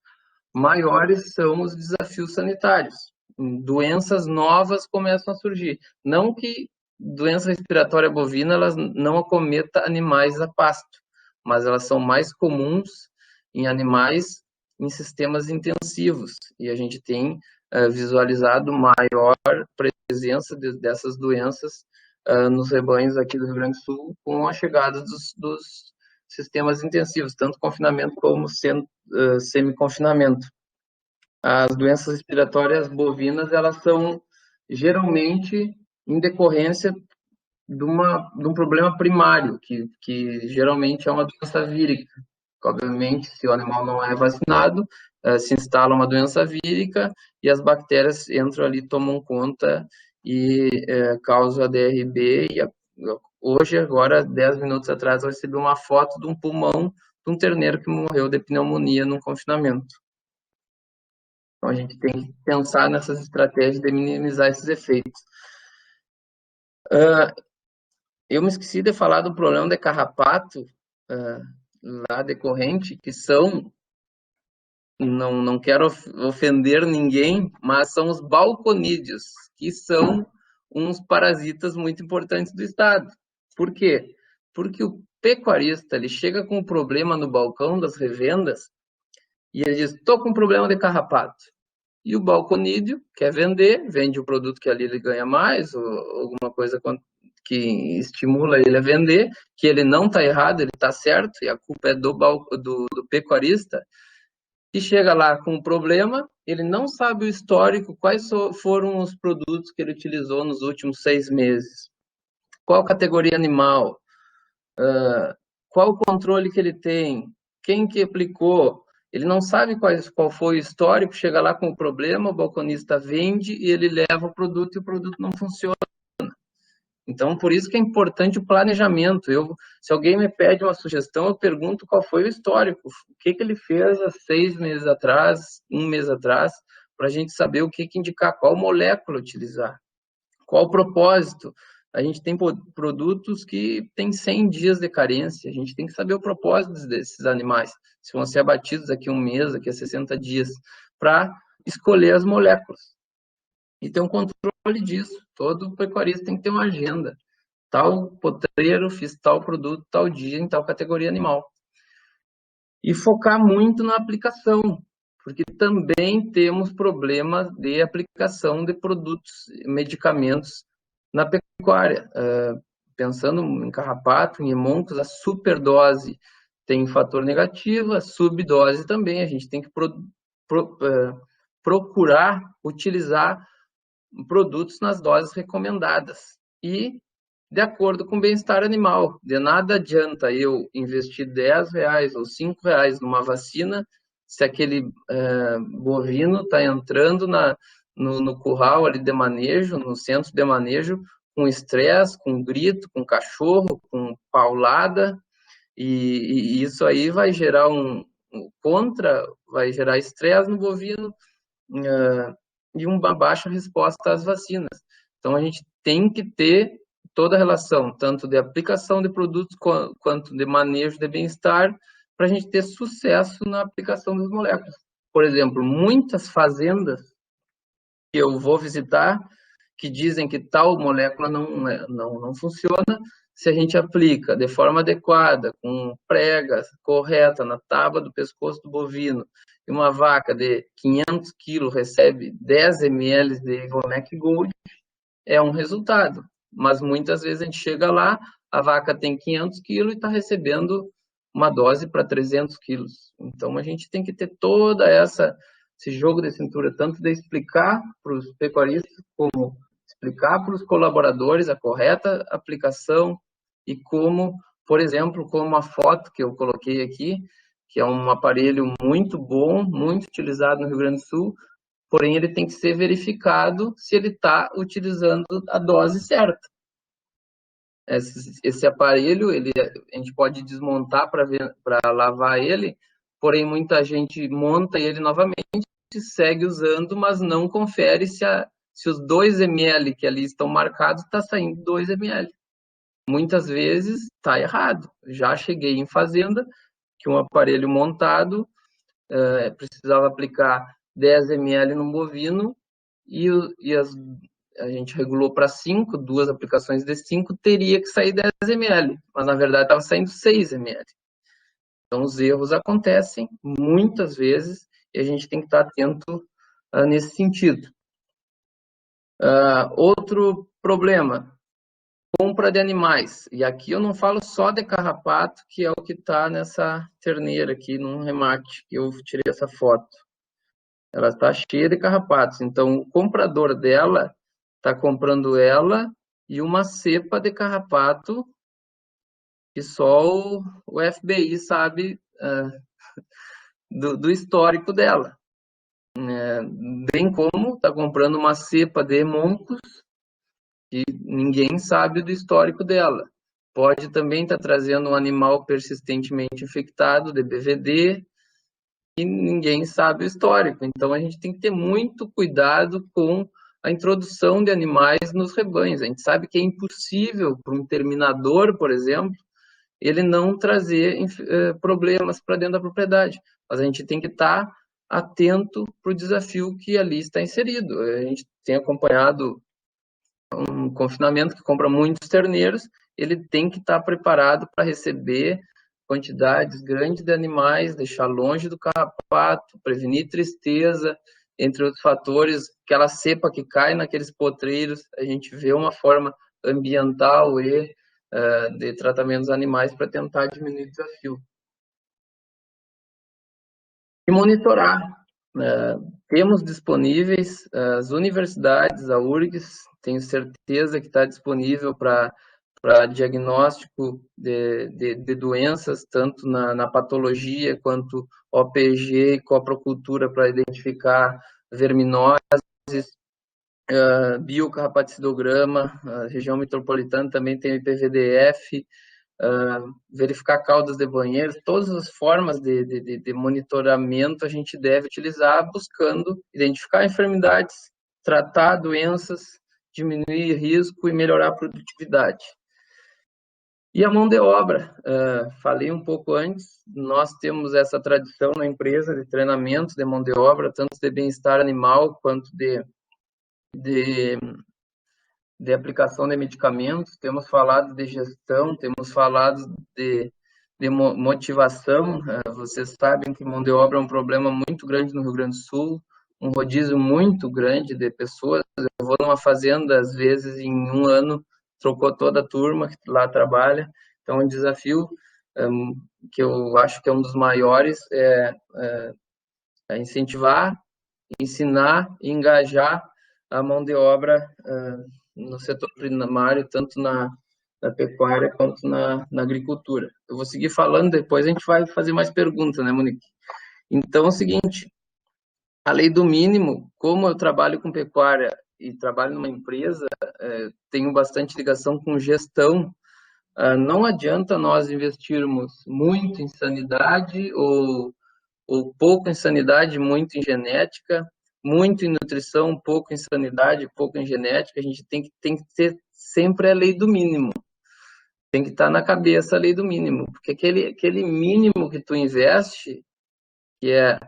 maiores são os desafios sanitários. Doenças novas começam a surgir. Não que doença respiratória bovina elas não acometa animais a pasto, mas elas são mais comuns em animais em sistemas intensivos. E a gente tem visualizado maior presença dessas doenças nos rebanhos aqui do Rio Grande do Sul com a chegada dos sistemas intensivos, tanto confinamento como semi-confinamento. As doenças respiratórias bovinas, elas são geralmente em decorrência de um problema primário, que geralmente é uma doença vírica. Obviamente, se o animal não é vacinado, se instala uma doença vírica e as bactérias entram ali, tomam conta e causam a DRB. Hoje, agora, 10 minutos atrás, eu recebi uma foto de um pulmão de um terneiro que morreu de pneumonia num confinamento. Então, a gente tem que pensar nessas estratégias de minimizar esses efeitos. Eu me esqueci de falar do problema de carrapato lá decorrente, que são, não quero ofender ninguém, mas são os balconídeos, que são uns parasitas muito importantes do estado. Por quê? Porque o pecuarista, ele chega com um problema no balcão das revendas e ele diz, estou com um problema de carrapato. E o balconídeo quer vender, vende o produto que ali ele ganha mais, ou alguma coisa que estimula ele a vender, que ele não está errado, ele está certo, e a culpa é do pecuarista. que chega lá com um problema, ele não sabe o histórico, quais foram os produtos que ele utilizou nos últimos 6 meses, qual categoria animal, qual o controle que ele tem, quem que aplicou. Ele não sabe qual foi o histórico, chega lá com o problema, o balconista vende e ele leva o produto e o produto não funciona. Então, por isso que é importante o planejamento. Se alguém me pede uma sugestão, eu pergunto qual foi o histórico, o que ele fez há 6 meses atrás, 1 mês atrás, para a gente saber o que indicar, qual molécula utilizar, qual o propósito. A gente tem produtos que têm 100 dias de carência, a gente tem que saber o propósito desses animais, se vão ser abatidos daqui a 1 mês, daqui a 60 dias, para escolher as moléculas. E ter um controle disso. Todo pecuarista tem que ter uma agenda. Tal potreiro, fiz tal produto, tal dia, em tal categoria animal. E focar muito na aplicação, porque também temos problemas de aplicação de produtos, medicamentos na pecuária. Pensando em carrapato, em hemoncos, a superdose tem fator negativo, a subdose também. A gente tem que procurar utilizar produtos nas doses recomendadas e de acordo com o bem-estar animal. De nada adianta eu investir R$10 ou R$5 numa vacina se aquele bovino está entrando no curral ali de manejo, no centro de manejo, com estresse, com grito, com cachorro, com paulada, e isso aí vai gerar vai gerar estresse no bovino, e uma baixa resposta às vacinas. Então, a gente tem que ter toda a relação, tanto de aplicação de produtos quanto de manejo de bem-estar, para a gente ter sucesso na aplicação das moléculas. Por exemplo, muitas fazendas que eu vou visitar, que dizem que tal molécula não funciona, se a gente aplica de forma adequada, com prega correta na tábua do pescoço do bovino, e uma vaca de 500 quilos recebe 10 ml de Ivomec Gold, é um resultado. Mas muitas vezes a gente chega lá, a vaca tem 500 quilos e está recebendo uma dose para 300 quilos. Então a gente tem que ter toda esse jogo de cintura, tanto de explicar para os pecuaristas, como explicar para os colaboradores a correta aplicação e como, por exemplo, como a foto que eu coloquei aqui, que é um aparelho muito bom, muito utilizado no Rio Grande do Sul, porém ele tem que ser verificado se ele está utilizando a dose certa. Esse aparelho, a gente pode desmontar para lavar ele, porém muita gente monta ele novamente, segue usando, mas não confere se os 2 ml que ali estão marcados, está saindo 2 ml. Muitas vezes está errado. Já cheguei em fazenda que um aparelho montado precisava aplicar 10 ml no bovino e a gente regulou para 5, 2 aplicações de 5, teria que sair 10 ml, mas na verdade estava saindo 6 ml. Então os erros acontecem muitas vezes e a gente tem que estar atento nesse sentido. Outro problema, compra de animais. E aqui eu não falo só de carrapato, que é o que está nessa terneira aqui, num remate, que eu tirei essa foto. Ela está cheia de carrapatos. Então, o comprador dela está comprando ela e uma cepa de carrapato que só o FBI sabe do histórico dela. Bem como está comprando uma cepa de hemoncos que ninguém sabe do histórico dela. Pode também estar trazendo um animal persistentemente infectado de BVD e ninguém sabe o histórico. Então, a gente tem que ter muito cuidado com a introdução de animais nos rebanhos. A gente sabe que é impossível para um terminador, por exemplo, ele não trazer problemas para dentro da propriedade. Mas a gente tem que estar atento para o desafio que ali está inserido. A gente tem acompanhado um confinamento que compra muitos terneiros, ele tem que estar preparado para receber quantidades grandes de animais, deixar longe do carrapato, prevenir tristeza, entre outros fatores, aquela cepa que cai naqueles potreiros, a gente vê uma forma ambiental e de tratamento dos animais para tentar diminuir o desafio. E monitorar. Temos disponíveis as universidades, a URGS, tenho certeza que está disponível para diagnóstico de doenças, tanto na patologia quanto OPG e coprocultura para identificar verminoses, biocarrapacidograma, a região metropolitana também tem o IPVDF, verificar caudas de banheiros, todas as formas de monitoramento a gente deve utilizar buscando identificar enfermidades, tratar doenças, diminuir risco e melhorar a produtividade. E a mão de obra, falei um pouco antes, nós temos essa tradição na empresa de treinamento de mão de obra, tanto de bem-estar animal quanto de aplicação de medicamentos, temos falado de gestão, temos falado de motivação. Vocês sabem que mão de obra é um problema muito grande no Rio Grande do Sul, um rodízio muito grande de pessoas. Eu vou numa fazenda, às vezes, em um ano, trocou toda a turma que lá trabalha. Então, um desafio que eu acho que é um dos maiores é incentivar, ensinar e engajar a mão de obra no setor primário, tanto na pecuária quanto na agricultura. Eu vou seguir falando, depois a gente vai fazer mais perguntas, né, Monique? Então, é o seguinte, a lei do mínimo, como eu trabalho com pecuária e trabalho numa empresa, tenho bastante ligação com gestão, não adianta nós investirmos muito em sanidade ou pouco em sanidade, muito em genética, muito em nutrição, pouco em sanidade, pouco em genética. A gente tem que ter sempre a lei do mínimo. Tem que estar na cabeça a lei do mínimo, porque aquele mínimo que tu investe, que é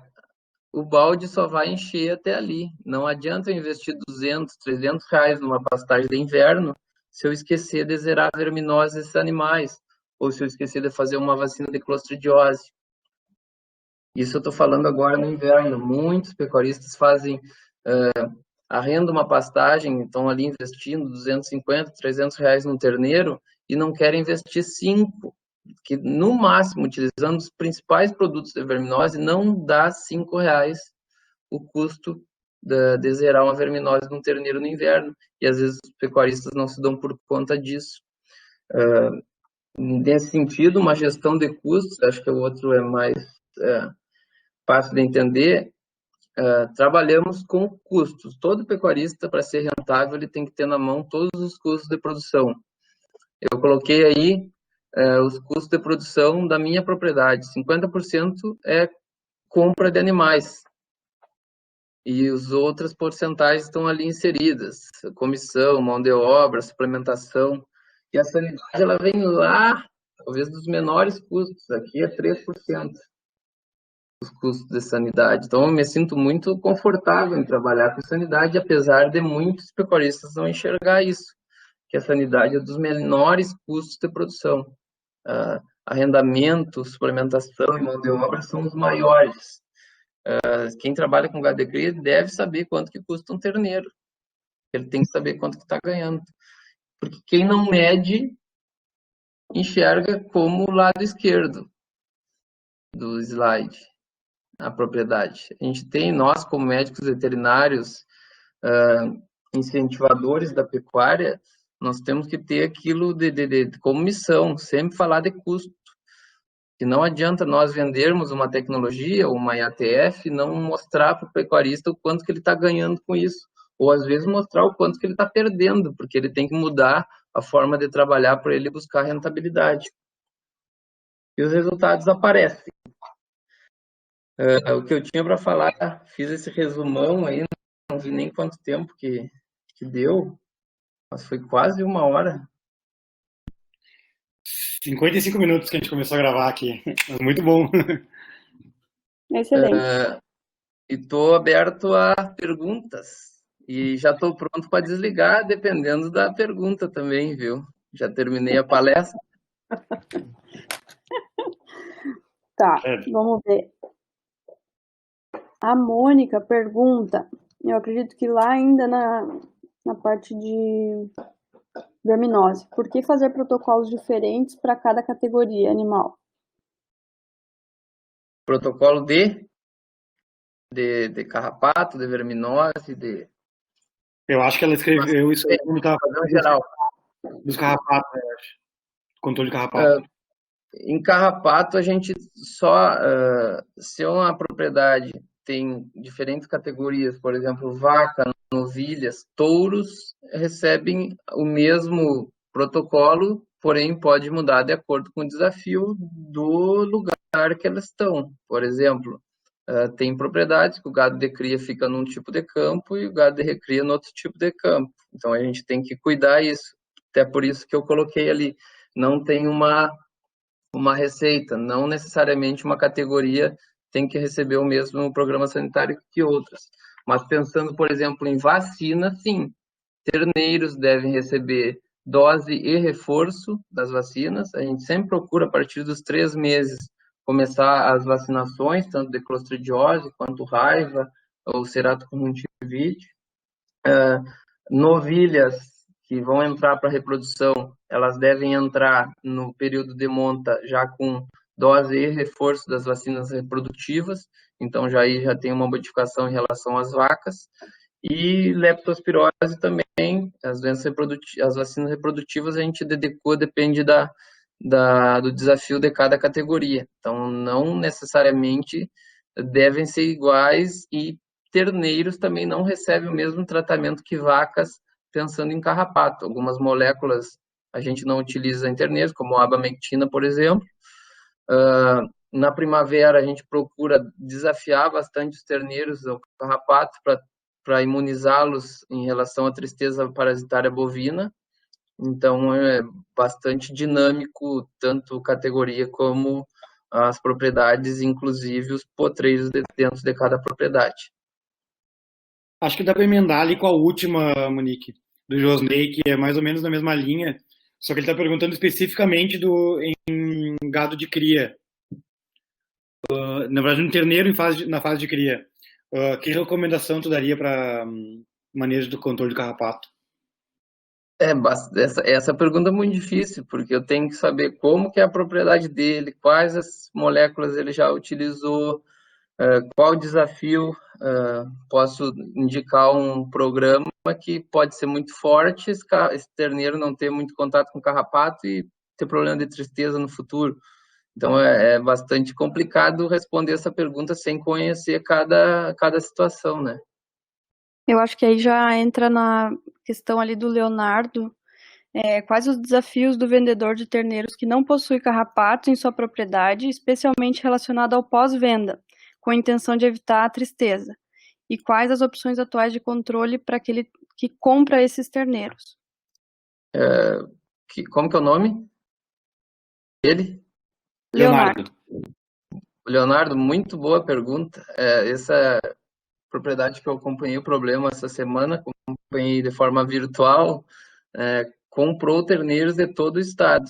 o balde só vai encher até ali. Não adianta eu investir 200, 300 reais numa pastagem de inverno se eu esquecer de zerar a verminose desses animais, ou se eu esquecer de fazer uma vacina de clostridiose. Isso eu estou falando agora no inverno. Muitos pecuaristas fazem, arrendam uma pastagem, estão ali investindo 250, 300 reais num terneiro e não querem investir 5, que no máximo, utilizando os principais produtos de verminose, não dá 5 reais o custo de zerar uma verminose num terneiro no inverno. E às vezes os pecuaristas não se dão por conta disso. Nesse sentido, uma gestão de custos, acho que o outro é mais fácil de entender, trabalhamos com custos. Todo pecuarista, para ser rentável, ele tem que ter na mão todos os custos de produção. Eu coloquei aí os custos de produção da minha propriedade. 50% é compra de animais. E as outras porcentagens estão ali inseridas. Comissão, mão de obra, suplementação. E a sanidade, ela vem lá, talvez dos menores custos. Aqui é 3%. Os custos de sanidade. Então, eu me sinto muito confortável em trabalhar com sanidade, apesar de muitos pecuaristas não enxergar isso, que a sanidade é dos menores custos de produção. Arrendamento, suplementação e mão de obra são os maiores. Quem trabalha com gado de cria deve saber quanto que custa um terneiro. Ele tem que saber quanto que está ganhando. Porque quem não mede, enxerga como o lado esquerdo do slide. A propriedade. A gente tem, nós como médicos veterinários, incentivadores da pecuária, nós temos que ter aquilo como missão, sempre falar de custo. E não adianta nós vendermos uma tecnologia, uma IATF, e não mostrar para o pecuarista o quanto que ele está ganhando com isso. Ou às vezes mostrar o quanto que ele está perdendo, porque ele tem que mudar a forma de trabalhar para ele buscar rentabilidade. E os resultados aparecem. O que eu tinha para falar, fiz esse resumão aí, não vi nem quanto tempo que deu, mas foi quase 1 hora. 55 minutos que a gente começou a gravar aqui. Muito bom. Excelente. E estou aberto a perguntas. E já estou pronto para desligar, dependendo da pergunta também, viu? Já terminei a palestra. Tá, vamos ver. A Mônica pergunta, eu acredito que lá ainda na parte de verminose, por que fazer protocolos diferentes para cada categoria animal? Protocolo de? de carrapato, de verminose, de Eu acho que ela escreveu isso aí quando estava padrão geral. dos carrapatos, né, eu acho. Controle de carrapato. Em carrapato, a gente só, se uma propriedade tem diferentes categorias, por exemplo, vaca, novilhas, touros, recebem o mesmo protocolo, porém pode mudar de acordo com o desafio do lugar que elas estão. Por exemplo, tem propriedades que o gado de cria fica num tipo de campo e o gado de recria no outro tipo de campo. Então a gente tem que cuidar isso. Até por isso que eu coloquei ali, não tem uma receita, não necessariamente uma categoria tem que receber o mesmo programa sanitário que outras. Mas pensando, por exemplo, em vacina, sim, terneiros devem receber dose e reforço das vacinas. A gente sempre procura, a partir dos 3 meses, começar as vacinações, tanto de clostridiose quanto raiva ou ceratoconjuntivite. Novilhas que vão entrar para reprodução, elas devem entrar no período de monta já com dose e reforço das vacinas reprodutivas, então já tem uma modificação em relação às vacas. E leptospirose também, as vacinas reprodutivas a gente adequa, depende do desafio de cada categoria. Então, não necessariamente devem ser iguais e terneiros também não recebem o mesmo tratamento que vacas, pensando em carrapato. Algumas moléculas a gente não utiliza em terneiros, como a abamectina, por exemplo. Na primavera, a gente procura desafiar bastante os terneiros, o carrapato, para imunizá-los em relação à tristeza parasitária bovina. Então, é bastante dinâmico, tanto categoria como as propriedades, inclusive os potreiros dentro de cada propriedade. Acho que dá para emendar ali com a última, Monique, do Josney, que é mais ou menos na mesma linha, só que ele está perguntando especificamente em gado de cria. Na verdade, um terneiro na fase de cria. Que recomendação tu daria para manejo do controle de carrapato? Essa pergunta é muito difícil, porque eu tenho que saber como que é a propriedade dele, quais as moléculas ele já utilizou, qual desafio. Posso indicar um programa que pode ser muito forte, esse terneiro não ter muito contato com carrapato e ter problema de tristeza no futuro. Então, é bastante complicado responder essa pergunta sem conhecer cada situação, né? Eu acho que aí já entra na questão ali do Leonardo. Quais os desafios do vendedor de terneiros que não possui carrapatos em sua propriedade, especialmente relacionado ao pós-venda, com a intenção de evitar a tristeza? E quais as opções atuais de controle para aquele que compra esses terneiros? Como que é o nome dele? Leonardo. Leonardo, muito boa pergunta. Essa propriedade que eu acompanhei o problema essa semana, acompanhei de forma virtual, comprou terneiros de todo o estado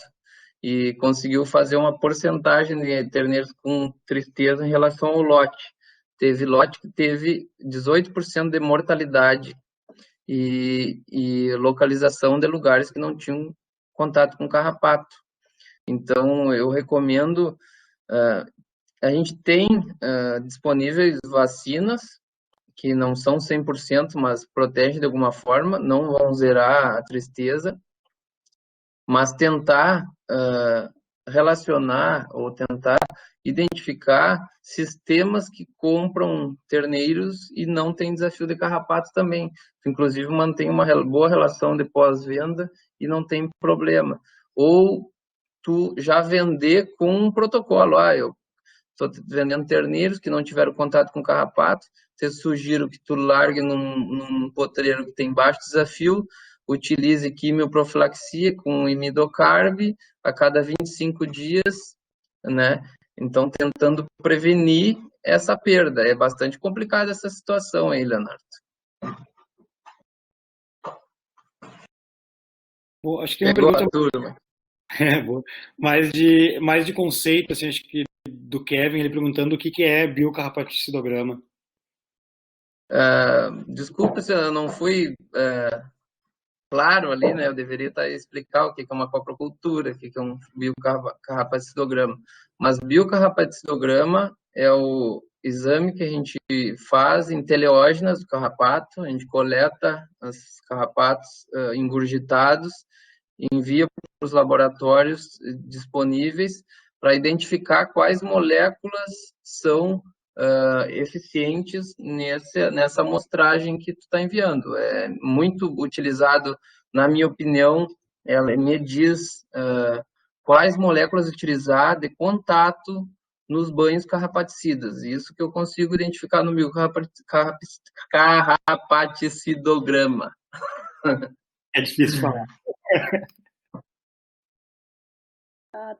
e conseguiu fazer uma porcentagem de terneiros com tristeza em relação ao lote. Teve lote que teve 18% de mortalidade e localização de lugares que não tinham contato com carrapato. Então, eu recomendo, a gente tem disponíveis vacinas que não são 100%, mas protegem de alguma forma, não vão zerar a tristeza, mas tentar relacionar ou tentar identificar sistemas que compram terneiros e não tem desafio de carrapato também. Inclusive, mantém uma boa relação de pós-venda e não tem problema. Ou tu já vender com um protocolo. Eu estou vendendo terneiros que não tiveram contato com carrapato, te sugiro que tu largue num potreiro que tem baixo desafio, utilize quimioprofilaxia com imidocarb a cada 25 dias, né? Então, tentando prevenir essa perda. É bastante complicada essa situação aí, Leonardo. Bom, acho que tem uma pergunta... turma. mais de conceito, assim, acho que do Kevin, ele perguntando o que é biocarrapaticidograma. Desculpa se eu não fui claro ali, né? Eu deveria explicar o que é uma coprocultura, o que é um biocarrapacidograma. Mas biocarrapacidograma é o exame que a gente faz em teleógenas do carrapato, a gente coleta os carrapatos ingurgitados, envia para os laboratórios disponíveis para identificar quais moléculas são eficientes nessa amostragem que tu está enviando. É muito utilizado, na minha opinião, ela me diz quais moléculas utilizar de contato nos banhos carrapaticidas. Isso que eu consigo identificar no meu carrapaticidograma. É difícil falar.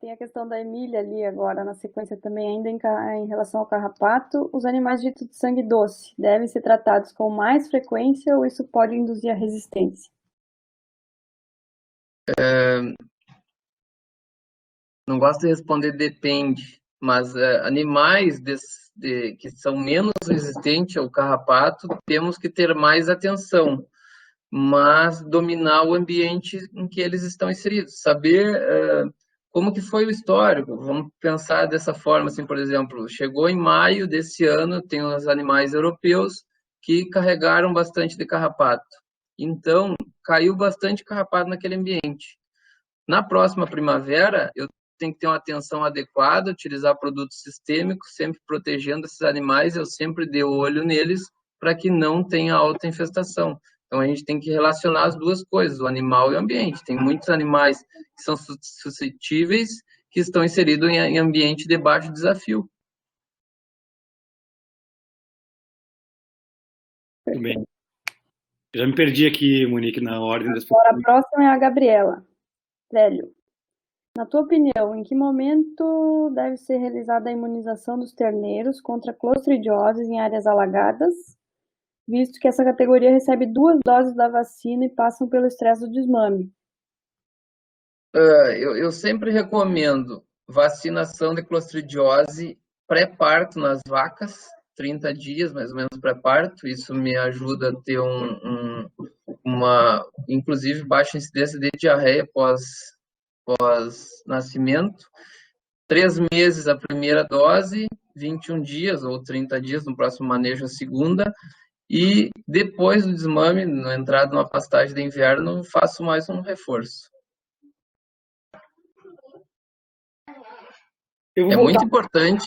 Tem a questão da Emília ali agora, na sequência também, ainda em relação ao carrapato. Os animais ditos de sangue doce devem ser tratados com mais frequência ou isso pode induzir a resistência? Não gosto de responder depende, mas animais que são menos resistentes ao carrapato, temos que ter mais atenção, mas dominar o ambiente em que eles estão inseridos, saber como que foi o histórico. Vamos pensar dessa forma, assim, por exemplo, chegou em maio desse ano, tem os animais europeus que carregaram bastante de carrapato, então caiu bastante carrapato naquele ambiente. Na próxima primavera, eu tenho que ter uma atenção adequada, utilizar produtos sistêmicos, sempre protegendo esses animais, eu sempre dei o olho neles para que não tenha autoinfestação. Então, a gente tem que relacionar as duas coisas, o animal e o ambiente. Tem muitos animais que são suscetíveis, que estão inseridos em ambiente de baixo desafio. Muito bem. Já me perdi aqui, Monique, na ordem das Agora, a próxima é a Gabriela. Velho, na tua opinião, em que momento deve ser realizada a imunização dos terneiros contra clostridioses em áreas alagadas, visto que essa categoria recebe 2 doses da vacina e passam pelo estresse do desmame? Eu sempre recomendo vacinação de clostridiose pré-parto nas vacas, 30 dias mais ou menos pré-parto. Isso me ajuda a ter inclusive, baixa incidência de diarreia pós-nascimento. 3 meses a primeira dose, 21 dias ou 30 dias no próximo manejo a segunda. E depois do desmame, na entrada numa pastagem de inverno, faço mais um reforço. É muito importante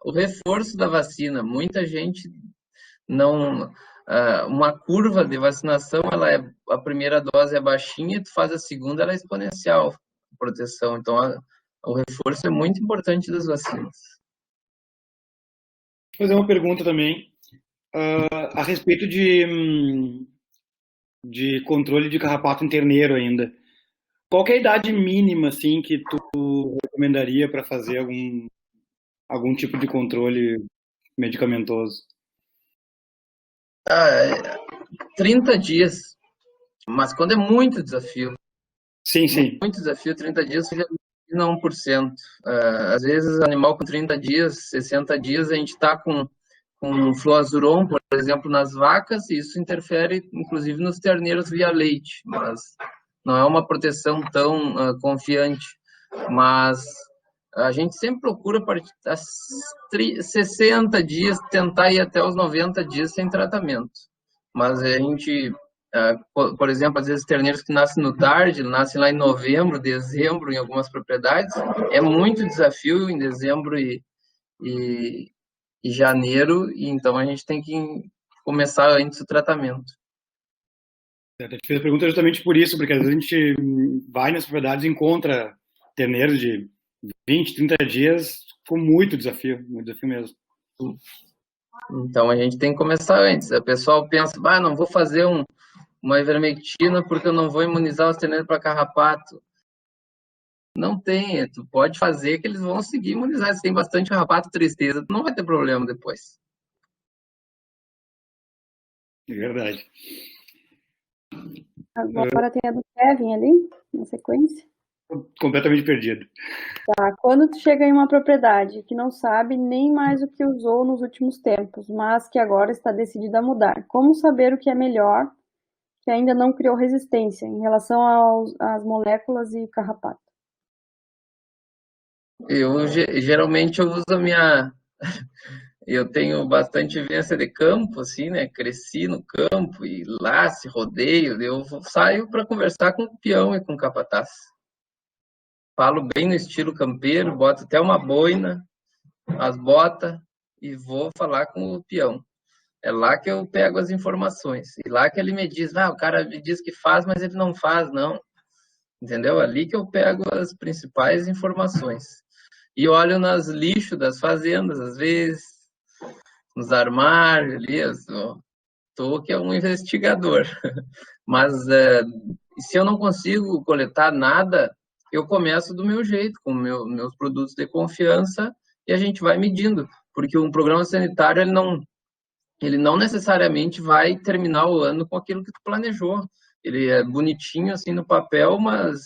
o reforço da vacina. Muita gente não... uma curva de vacinação, a primeira dose é baixinha, tu faz a segunda, ela é exponencial, a proteção. Então, o reforço é muito importante das vacinas. Vou fazer uma pergunta também a respeito de controle de carrapato em terneiro ainda. Qual que é a idade mínima, assim, que tu recomendaria para fazer algum tipo de controle medicamentoso? 30 dias. Mas quando é muito desafio. Sim. Muito desafio, 30 dias já não 1%. Às vezes, animal com 30 dias, 60 dias, a gente está com fluazuron, por exemplo, nas vacas, e isso interfere, inclusive, nos terneiros via leite, mas não é uma proteção tão confiante. Mas a gente sempre procura, a partir das 60 dias, tentar ir até os 90 dias sem tratamento. Mas a gente, por exemplo, às vezes terneiros que nascem no tarde, nascem lá em novembro, dezembro, em algumas propriedades, é muito desafio em dezembro e janeiro, e então a gente tem que começar antes o tratamento. A gente fez a pergunta justamente por isso, porque às vezes a gente vai nas propriedades e encontra terneiros de 20, 30 dias com muito desafio mesmo. Então a gente tem que começar antes. O pessoal pensa, não vou fazer uma ivermectina porque eu não vou imunizar os terneiros para carrapato. Não tem, tu pode fazer que eles vão seguir imunizar. Se tem bastante carrapato, tristeza, tu não vai ter problema depois. É verdade. Agora tem a do Kevin ali, na sequência. Completamente perdido. Tá, quando tu chega em uma propriedade que não sabe nem mais o que usou nos últimos tempos, mas que agora está decidida a mudar, como saber o que é melhor, que ainda não criou resistência em relação às moléculas e carrapato? Geralmente eu uso Eu tenho bastante vivência de campo, assim, né? Cresci no campo e lá se rodeio, saio para conversar com o peão e com o capataz. Falo bem no estilo campeiro, boto até uma boina, as botas e vou falar com o peão. É lá que eu pego as informações. E lá que ele me diz, o cara me diz que faz, mas ele não faz, não. Entendeu? Ali que eu pego as principais informações. E olho nas lixos das fazendas, às vezes, nos armários ali, que é um investigador. Mas se eu não consigo coletar nada, eu começo do meu jeito, com meus produtos de confiança, e a gente vai medindo. Porque um programa sanitário, ele não necessariamente vai terminar o ano com aquilo que tu planejou. Ele é bonitinho assim no papel, mas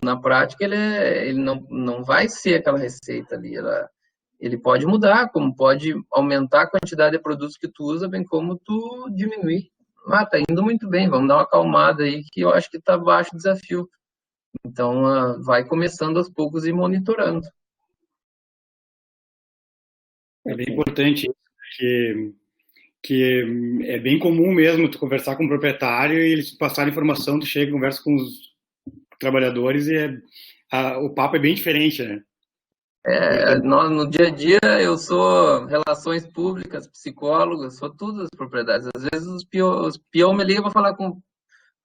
na prática ele não vai ser aquela receita ali. Ele pode mudar, como pode aumentar a quantidade de produtos que tu usa, bem como tu diminuir. Tá indo muito bem, vamos dar uma acalmada aí, que eu acho que tá baixo o desafio. Então, vai começando aos poucos e monitorando. É bem importante que é bem comum mesmo tu conversar com o proprietário e eles passarem informação, tu chega e conversa com os trabalhadores e o papo é bem diferente, né? No dia a dia eu sou relações públicas, psicólogo, sou tudo das propriedades. Às vezes os peão me ligam para falar com o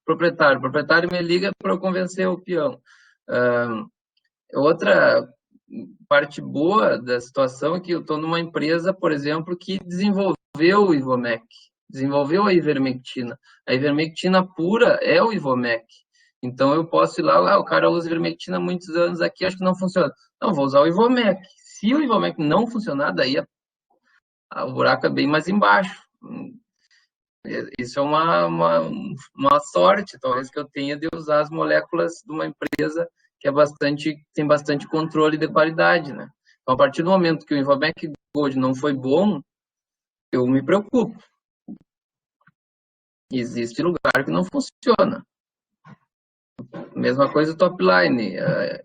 proprietário me liga para eu convencer o peão. Outra parte boa da situação é que eu estou numa empresa, por exemplo, que desenvolveu o Ivomec, desenvolveu a ivermectina. A ivermectina pura é o Ivomec. Então eu posso ir lá, o cara usa ivermectina há muitos anos aqui, acho que não funciona. Não, vou usar o Ivomec. Se o Ivomec não funcionar, daí o buraco é bem mais embaixo. Isso é uma sorte, talvez, que eu tenha de usar as moléculas de uma empresa que tem bastante controle de qualidade, né? Então, a partir do momento que o Ivomec Gold não foi bom, eu me preocupo. Existe lugar que não funciona. Mesma coisa o Topline.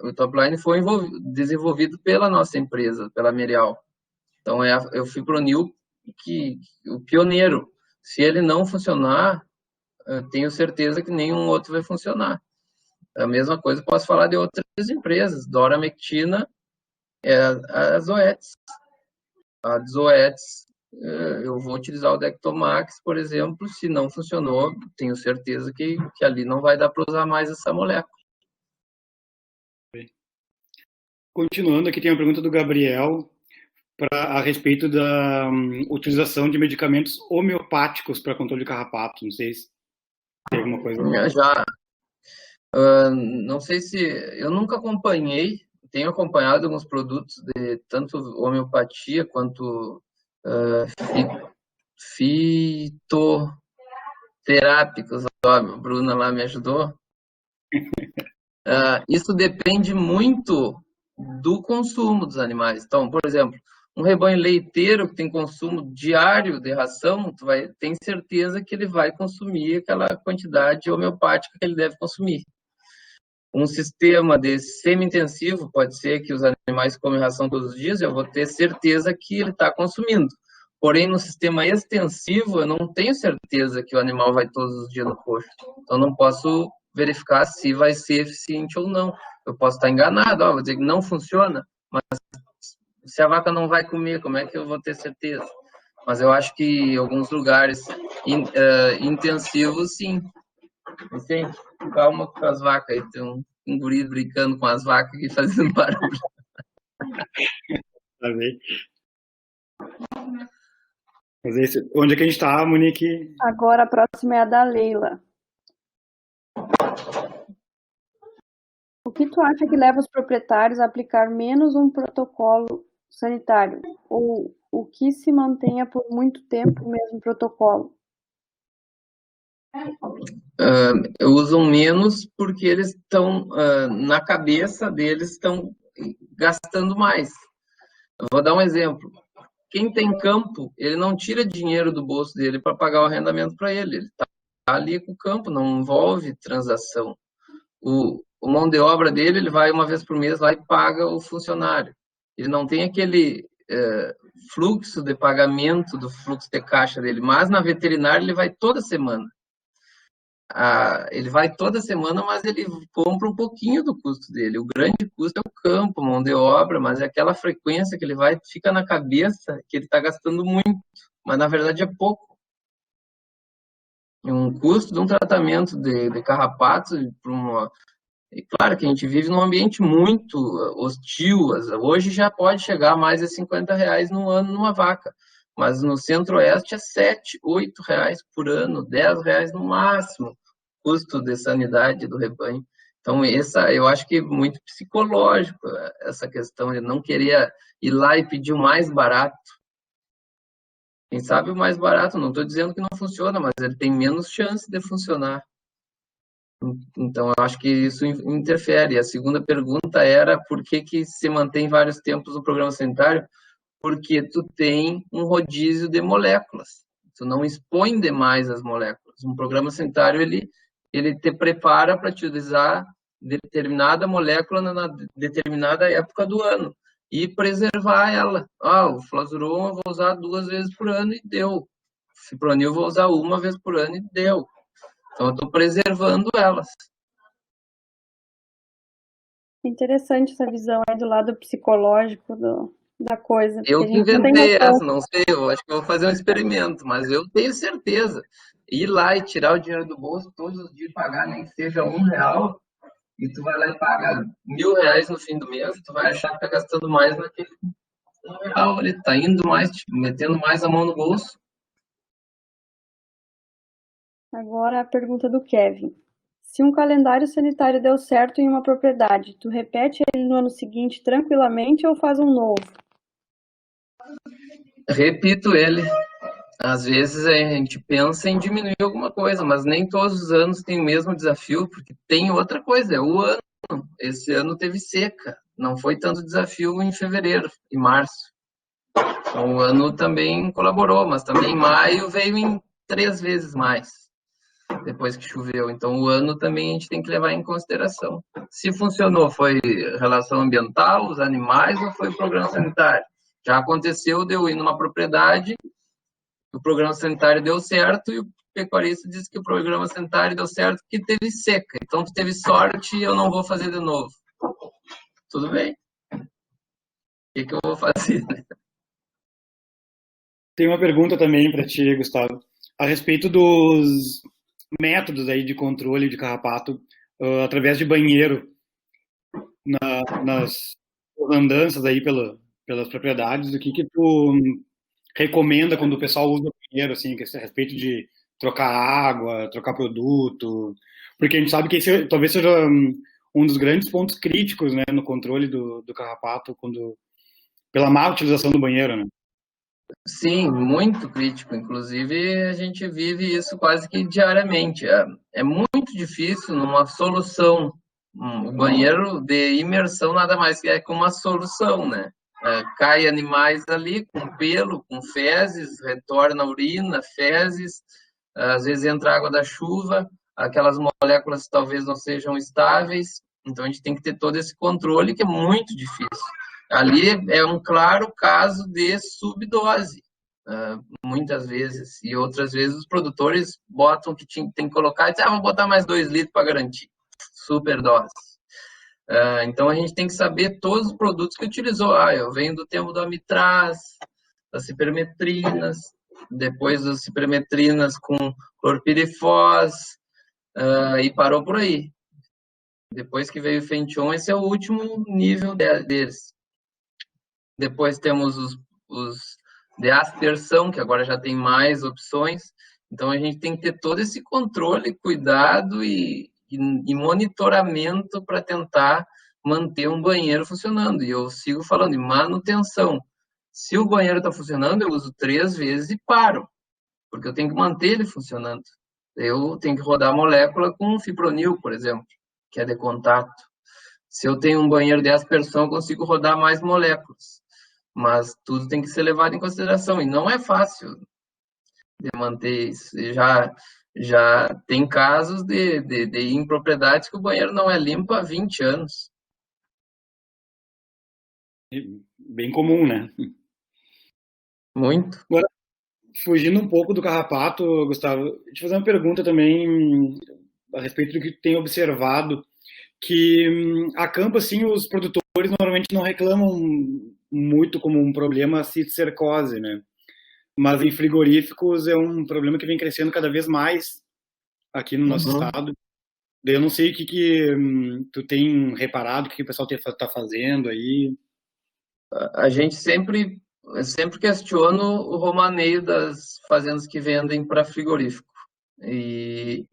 O Topline foi desenvolvido pela nossa empresa, pela Merial. Então, eu fui para o NIL, o pioneiro. Se ele não funcionar, eu tenho certeza que nenhum outro vai funcionar. A mesma coisa posso falar de outras empresas. Doramectina é a Zoetis. A Zoetis, eu vou utilizar o Dectomax, por exemplo. Se não funcionou, tenho certeza que ali não vai dar para usar mais essa molécula. Continuando, aqui tem uma pergunta do Gabriel a respeito da utilização de medicamentos homeopáticos para controle de carrapato. Não sei se tem alguma coisa. Não sei se... Eu nunca acompanhei, tenho acompanhado alguns produtos de tanto homeopatia quanto fitoterápicos. A Bruna lá me ajudou. Isso depende muito do consumo dos animais. Então, por exemplo, um rebanho leiteiro que tem consumo diário de ração, tem certeza que ele vai consumir aquela quantidade homeopática que ele deve consumir. Um sistema de semi-intensivo, pode ser que os animais comem ração todos os dias, eu vou ter certeza que ele está consumindo. Porém, no sistema extensivo, eu não tenho certeza que o animal vai todos os dias no coxo. Então, não posso verificar se vai ser eficiente ou não. Eu posso estar enganado, vou dizer que não funciona, mas se a vaca não vai comer, como é que eu vou ter certeza? Mas eu acho que em alguns lugares intensivos, sim. Vicente, calma com as vacas aí, tem um guri brincando com as vacas aqui fazendo barulho. Tá bem. Mas onde é que a gente está, Monique? Agora a próxima é a da Leila. O que tu acha que leva os proprietários a aplicar menos um protocolo sanitário? Ou o que se mantenha por muito tempo o mesmo protocolo? Usam menos porque eles estão, na cabeça deles, estão gastando mais. Eu vou dar um exemplo. Quem tem campo, ele não tira dinheiro do bolso dele para pagar o arrendamento para ele. Ele está ali com o campo, não envolve transação. O mão de obra dele, ele vai uma vez por mês lá e paga o funcionário. Ele não tem fluxo de pagamento do fluxo de caixa dele, mas na veterinária ele vai toda semana. Ele vai toda semana, mas ele compra um pouquinho do custo dele. O grande custo é o campo, mão de obra, mas é aquela frequência que ele vai, fica na cabeça que ele está gastando muito, mas na verdade é pouco. Um custo de um tratamento de carrapatos, e claro que a gente vive num ambiente muito hostil, hoje já pode chegar a mais de R$50 no ano numa vaca, mas no centro-oeste é R$7, R$8 por ano, R$10 no máximo, custo de sanidade do rebanho. Então, eu acho que é muito psicológico essa questão de não querer ir lá e pedir o mais barato. Quem sabe o mais barato, não estou dizendo que não funciona, mas ele tem menos chance de funcionar. Então, eu acho que isso interfere. A segunda pergunta era por que se mantém vários tempos o programa sanitário? Porque tu tem um rodízio de moléculas. Tu não expõe demais as moléculas. Um programa sanitário, ele te prepara para te utilizar determinada molécula na determinada época do ano e preservar ela. O Flazuron eu vou usar 2 vezes por ano e deu. O Fipronil eu vou usar 1 vez por ano e deu. Então, eu estou preservando elas. Interessante essa visão aí do lado psicológico da coisa. Eu que inventei essa, não sei, eu acho que eu vou fazer um experimento, mas eu tenho certeza. Ir lá e tirar o dinheiro do bolso todos os dias, pagar nem que seja R$1, e tu vai lá e paga R$1.000 no fim do mês, tu vai achar que tá gastando mais naquele R$1, ele tá indo mais, metendo mais a mão no bolso. Agora a pergunta do Kevin. Se um calendário sanitário deu certo em uma propriedade, tu repete ele no ano seguinte tranquilamente ou faz um novo? Repito ele. Às vezes a gente pensa em diminuir alguma coisa, mas nem todos os anos tem o mesmo desafio, porque tem outra coisa, é o ano. Esse ano teve seca, não foi tanto desafio em fevereiro e março. Então, o ano também colaborou, mas também em maio veio em 3 vezes mais, depois que choveu. Então, o ano também a gente tem que levar em consideração. Se funcionou, foi relação ambiental, os animais, ou foi o programa sanitário? Já aconteceu de eu ir numa propriedade, o programa sanitário deu certo e o pecuarista disse que o programa sanitário deu certo porque teve seca. Então, tu teve sorte e eu não vou fazer de novo. Tudo bem. O que eu vou fazer? Tem uma pergunta também para ti, Gustavo, a respeito dos métodos aí de controle de carrapato através de banheiro nas andanças aí pelas propriedades. O que tu recomenda quando o pessoal usa banheiro, assim, a respeito de trocar água, trocar produto? Porque a gente sabe que esse talvez seja um dos grandes pontos críticos, né, no controle do carrapato, pela má utilização do banheiro, né? Sim, muito crítico. Inclusive, a gente vive isso quase que diariamente. É muito difícil numa solução. O banheiro de imersão nada mais que é que uma solução, né? Cai animais ali com pelo, com fezes, retorna urina, fezes, às vezes entra água da chuva, aquelas moléculas talvez não sejam estáveis. Então, a gente tem que ter todo esse controle que é muito difícil. Ali é um claro caso de subdose, muitas vezes, e outras vezes os produtores botam que tem que colocar e dizem, vou botar mais 2 litros para garantir, superdose. Então a gente tem que saber todos os produtos que utilizou. Eu venho do tempo do amitraz, das cipermetrinas, depois das cipermetrinas com clorpirifos, e parou por aí. Depois que veio o Fention, esse é o último nível deles. Depois temos os de aspersão, que agora já tem mais opções. Então, a gente tem que ter todo esse controle, cuidado e monitoramento para tentar manter um banheiro funcionando. E eu sigo falando de manutenção. Se o banheiro está funcionando, eu uso 3 vezes e paro, porque eu tenho que manter ele funcionando. Eu tenho que rodar a molécula com fipronil, por exemplo, que é de contato. Se eu tenho um banheiro de aspersão, eu consigo rodar mais moléculas. Mas tudo tem que ser levado em consideração. E não é fácil de manter isso. Já tem casos de ir em propriedades que o banheiro não é limpo há 20 anos. Bem comum, né? Muito. Agora, fugindo um pouco do carrapato, Gustavo, deixa eu te fazer uma pergunta também a respeito do que tu tem observado, que a campo, assim, os produtores normalmente não reclamam muito como um problema a cisticercose, né? Mas em frigoríficos é um problema que vem crescendo cada vez mais aqui no nosso Uhum. estado. Daí eu não sei o que tu tem reparado, o que o pessoal está fazendo aí. A gente sempre questiona o romaneio das fazendas que vendem para frigorífico. E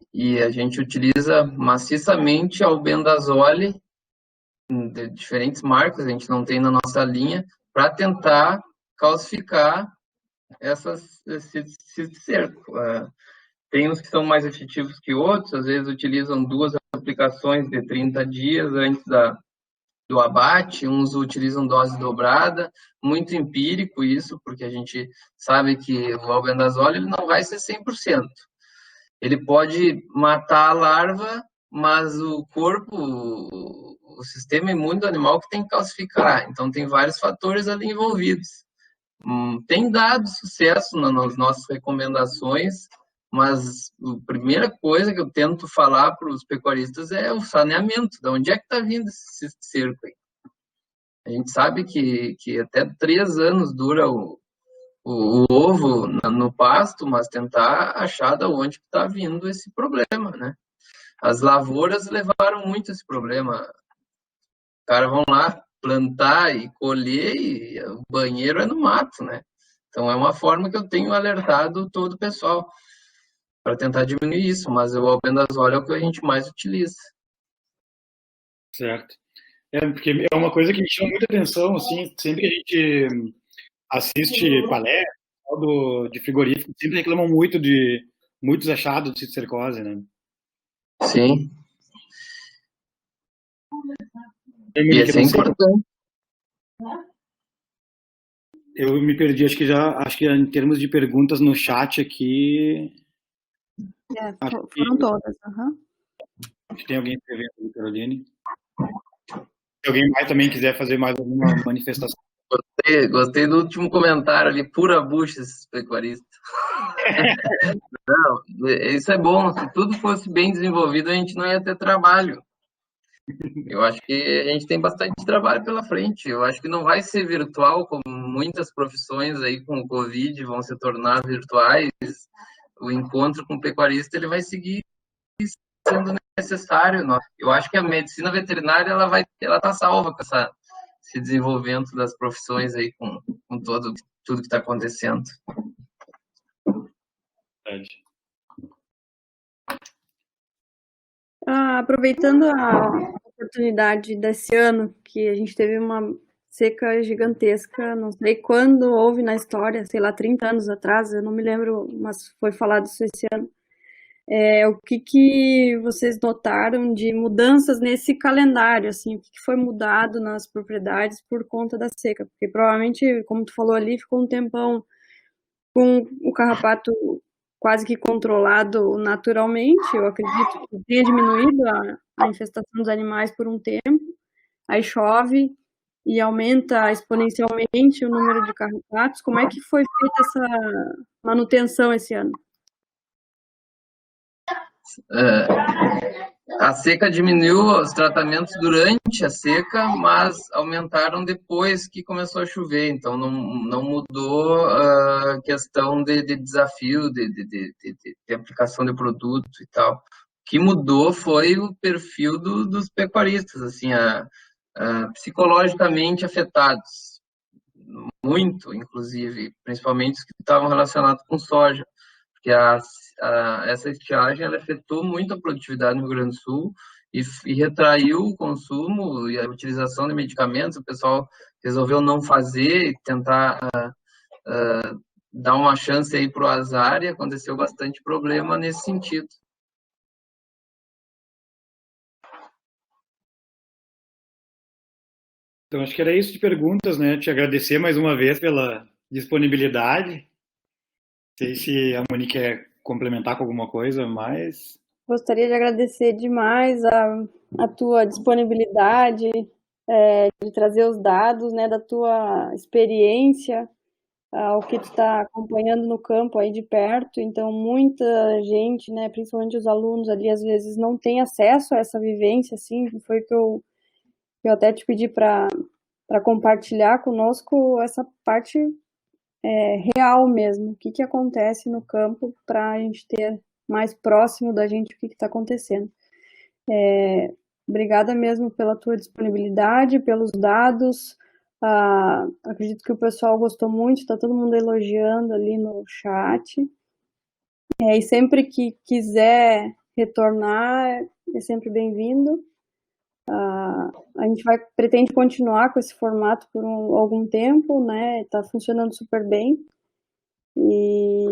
a gente utiliza maciçamente albendazole de diferentes marcas, a gente não tem na nossa linha, para tentar calcificar esse cerco. Tem uns que são mais efetivos que outros, às vezes utilizam 2 aplicações de 30 dias antes do abate, uns utilizam dose dobrada, muito empírico isso, porque a gente sabe que o albendazole ele não vai ser 100%. Ele pode matar a larva, mas o corpo, o sistema imune do animal que tem que calcificar. Então, tem vários fatores ali envolvidos. Tem dado sucesso nas nossas recomendações, mas a primeira coisa que eu tento falar para os pecuaristas é o saneamento. De onde é que está vindo esse cerco aí? A gente sabe que até 3 anos dura o ovo no pasto, mas tentar achar de onde está vindo esse problema, né? As lavouras levaram muito esse problema. Os caras vão lá plantar e colher e o banheiro é no mato, né? Então é uma forma que eu tenho alertado todo o pessoal para tentar diminuir isso, mas o albendazole é o que a gente mais utiliza. Certo. Porque é uma coisa que me chama muita atenção, assim, sempre que a gente assiste palestra de frigorífico, sempre reclamam muito de muitos achados de cisticercose, né? Sim, E, e Monique, eu isso é não sei, importante. eu me perdi, acho que em termos de perguntas no chat aqui, acho Foram todas. Uhum. que tem alguém escrevendo ali, Caroline. Se alguém mais também quiser fazer mais alguma manifestação. Gostei do último comentário ali, pura bucha esses pecuaristas. Não, isso é bom. Se tudo fosse bem desenvolvido, a gente não ia ter trabalho. Eu acho que a gente tem bastante trabalho pela frente. Eu acho que não vai ser virtual, como muitas profissões aí com o Covid vão se tornar virtuais. O encontro com o pecuarista ele vai seguir sendo necessário. Eu acho que a medicina veterinária ela está salva com esse desenvolvimento das profissões aí com tudo que está acontecendo. Aproveitando a oportunidade desse ano, que a gente teve uma seca gigantesca, não sei quando houve na história, sei lá, 30 anos atrás, eu não me lembro, mas foi falado isso esse ano. O que vocês notaram de mudanças nesse calendário, assim, o que foi mudado nas propriedades por conta da seca? Porque provavelmente, como tu falou ali, ficou um tempão com o carrapato quase que controlado naturalmente, eu acredito que tenha diminuído a infestação dos animais por um tempo, aí chove e aumenta exponencialmente o número de carrapatos. Como é que foi feita essa manutenção esse ano? A seca diminuiu os tratamentos durante a seca, mas aumentaram depois que começou a chover. Então, não mudou a questão de desafio, de aplicação de produto e tal. O que mudou foi o perfil dos pecuaristas, assim, psicologicamente afetados. Muito, inclusive, principalmente os que estavam relacionados com soja, porque essa estiagem ela afetou muito a produtividade no Rio Grande do Sul e retraiu o consumo e a utilização de medicamentos. O pessoal resolveu não fazer e tentar dar uma chance aí para o azar e aconteceu bastante problema nesse sentido. Então, acho que era isso de perguntas, né? Te agradecer mais uma vez pela disponibilidade. Não sei se a Monique quer complementar com alguma coisa, mas... Gostaria de agradecer demais a tua disponibilidade de trazer os dados, né, da tua experiência. ao que tu está acompanhando no campo aí de perto. Então, muita gente, né, principalmente os alunos ali, às vezes não tem acesso a essa vivência, assim, foi que eu até te pedi para compartilhar conosco essa parte real mesmo, o que acontece no campo para a gente ter mais próximo da gente o que está acontecendo. Obrigada mesmo pela tua disponibilidade, pelos dados. Acredito que o pessoal gostou muito, está todo mundo elogiando ali no chat. E sempre que quiser retornar, é sempre bem-vindo. A gente pretende continuar com esse formato por algum tempo, né? Está funcionando super bem. E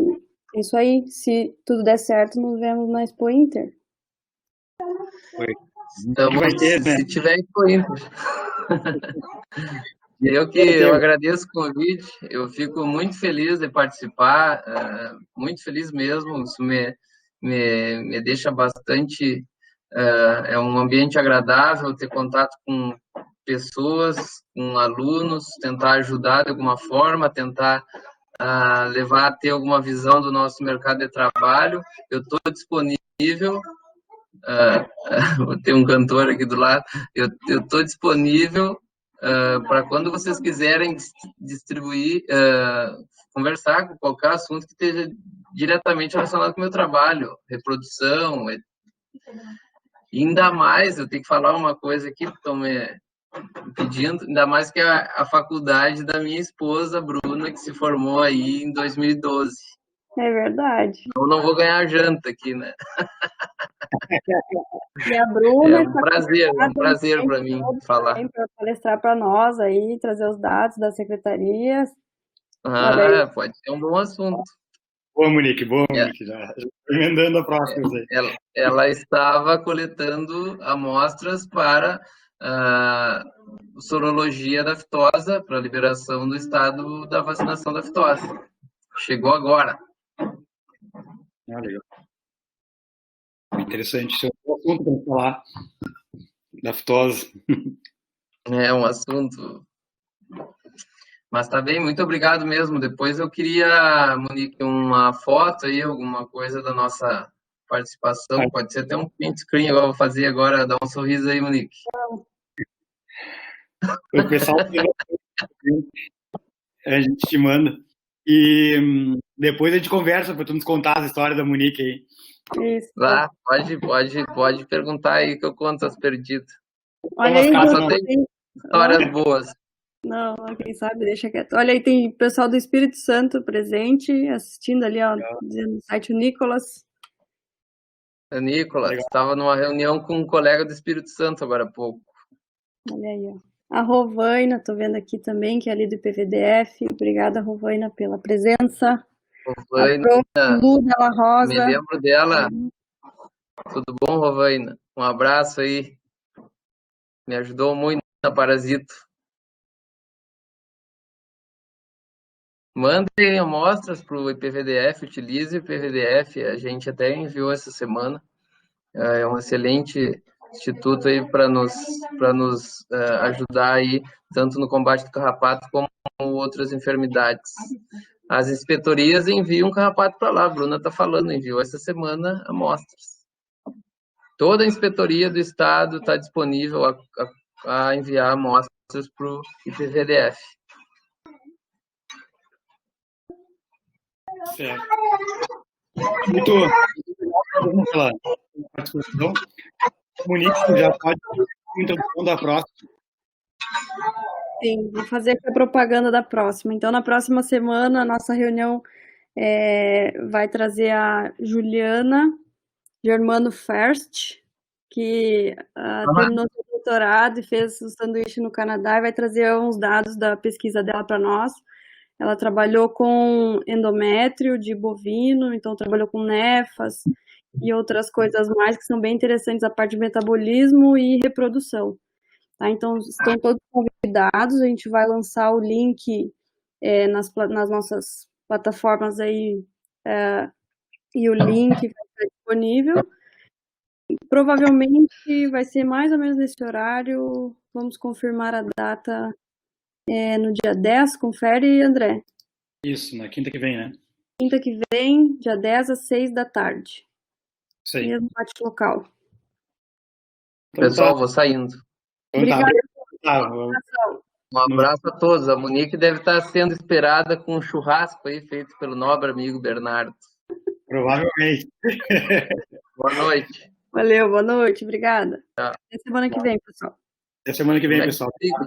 é isso aí, se tudo der certo, nos vemos na Expo Inter. Então, Vai ter, né? se tiver Expo Inter. Eu agradeço o convite, eu fico muito feliz de participar, muito feliz mesmo, isso me deixa bastante, é um ambiente agradável ter contato com pessoas, com alunos, tentar ajudar de alguma forma, tentar levar a ter alguma visão do nosso mercado de trabalho. Eu estou disponível, vou ter um cantor aqui do lado, eu estou disponível para quando vocês quiserem distribuir, conversar com qualquer assunto que esteja diretamente relacionado com o meu trabalho, reprodução. E ainda mais, eu tenho que falar uma coisa aqui que estão me pedindo, ainda mais que a faculdade da minha esposa, Bruna, que se formou aí em 2012. É verdade. Eu não vou ganhar janta aqui, né? E a Bruna é um prazer para mim falar. Para palestrar para nós aí, trazer os dados da secretaria. Pode ser um bom assunto. Boa, Monique, já emendando a próxima. Ela estava coletando amostras para sorologia da fitosa, para liberação do estado da vacinação da fitose. Chegou agora. Legal. Interessante, isso é um assunto para falar da fitose. É um assunto. Mas tá bem, muito obrigado mesmo. Depois eu queria, Monique, uma foto aí, alguma coisa da nossa participação. Pode ser até um print screen, eu vou fazer agora, dar um sorriso aí, Monique. O pessoal a gente te manda. E depois a gente conversa para tu nos contar as histórias da Monique aí. Isso. Lá, pode perguntar aí que eu conto as perdidas. Olha aí, só tem histórias boas. Não, quem sabe deixa quieto. Olha aí, tem pessoal do Espírito Santo presente, assistindo ali, ó, dizendo no site, o Nicolas. O Nicolas, estava numa reunião com um colega do Espírito Santo agora há pouco. Olha aí, ó. A Rovaina, tô vendo aqui também, que é ali do IPVDF. Obrigada, Rovaina, pela presença. Rovaina, Lu Della Rosa. Me lembro dela. Tudo bom, Rovaina? Um abraço aí. Me ajudou muito na Parasito. Mandem amostras para o IPVDF, utilize o IPVDF, a gente até enviou essa semana. É um excelente instituto aí para nos ajudar aí, tanto no combate do carrapato como outras enfermidades. As inspetorias enviam carrapato para lá, a Bruna está falando, enviou essa semana amostras. Toda a inspetoria do estado está disponível a enviar amostras para o IPVDF. Certo. Muito pela participação. Monique, já pode fazer a introdução da próxima. Sim, vou fazer a propaganda da próxima. Então, na próxima semana, a nossa reunião vai trazer a Juliana Germano First, que terminou seu doutorado e fez o sanduíche no Canadá, e vai trazer uns dados da pesquisa dela para nós. Ela trabalhou com endométrio de bovino, então trabalhou com nefas e outras coisas mais que são bem interessantes, a parte de metabolismo e reprodução. Tá? Então, estão todos convidados, a gente vai lançar o link nas nossas plataformas aí, e o link vai estar disponível. Provavelmente vai ser mais ou menos nesse horário, vamos confirmar a data no dia 10, confere, André. Isso, na quinta que vem, né? Quinta que vem, dia 10 às 6 da tarde. Isso aí. Mesmo bate local. Então Pessoal, tá. vou saindo. Então tá. Obrigada. Tá, Um abraço a todos. A Monique deve estar sendo esperada com um churrasco aí feito pelo nobre amigo Bernardo. provavelmente. Boa noite. Valeu, boa noite, obrigada. Tá. Até semana que vem, pessoal. Até semana que vem, Como é que pessoal. fica? Obrigado pela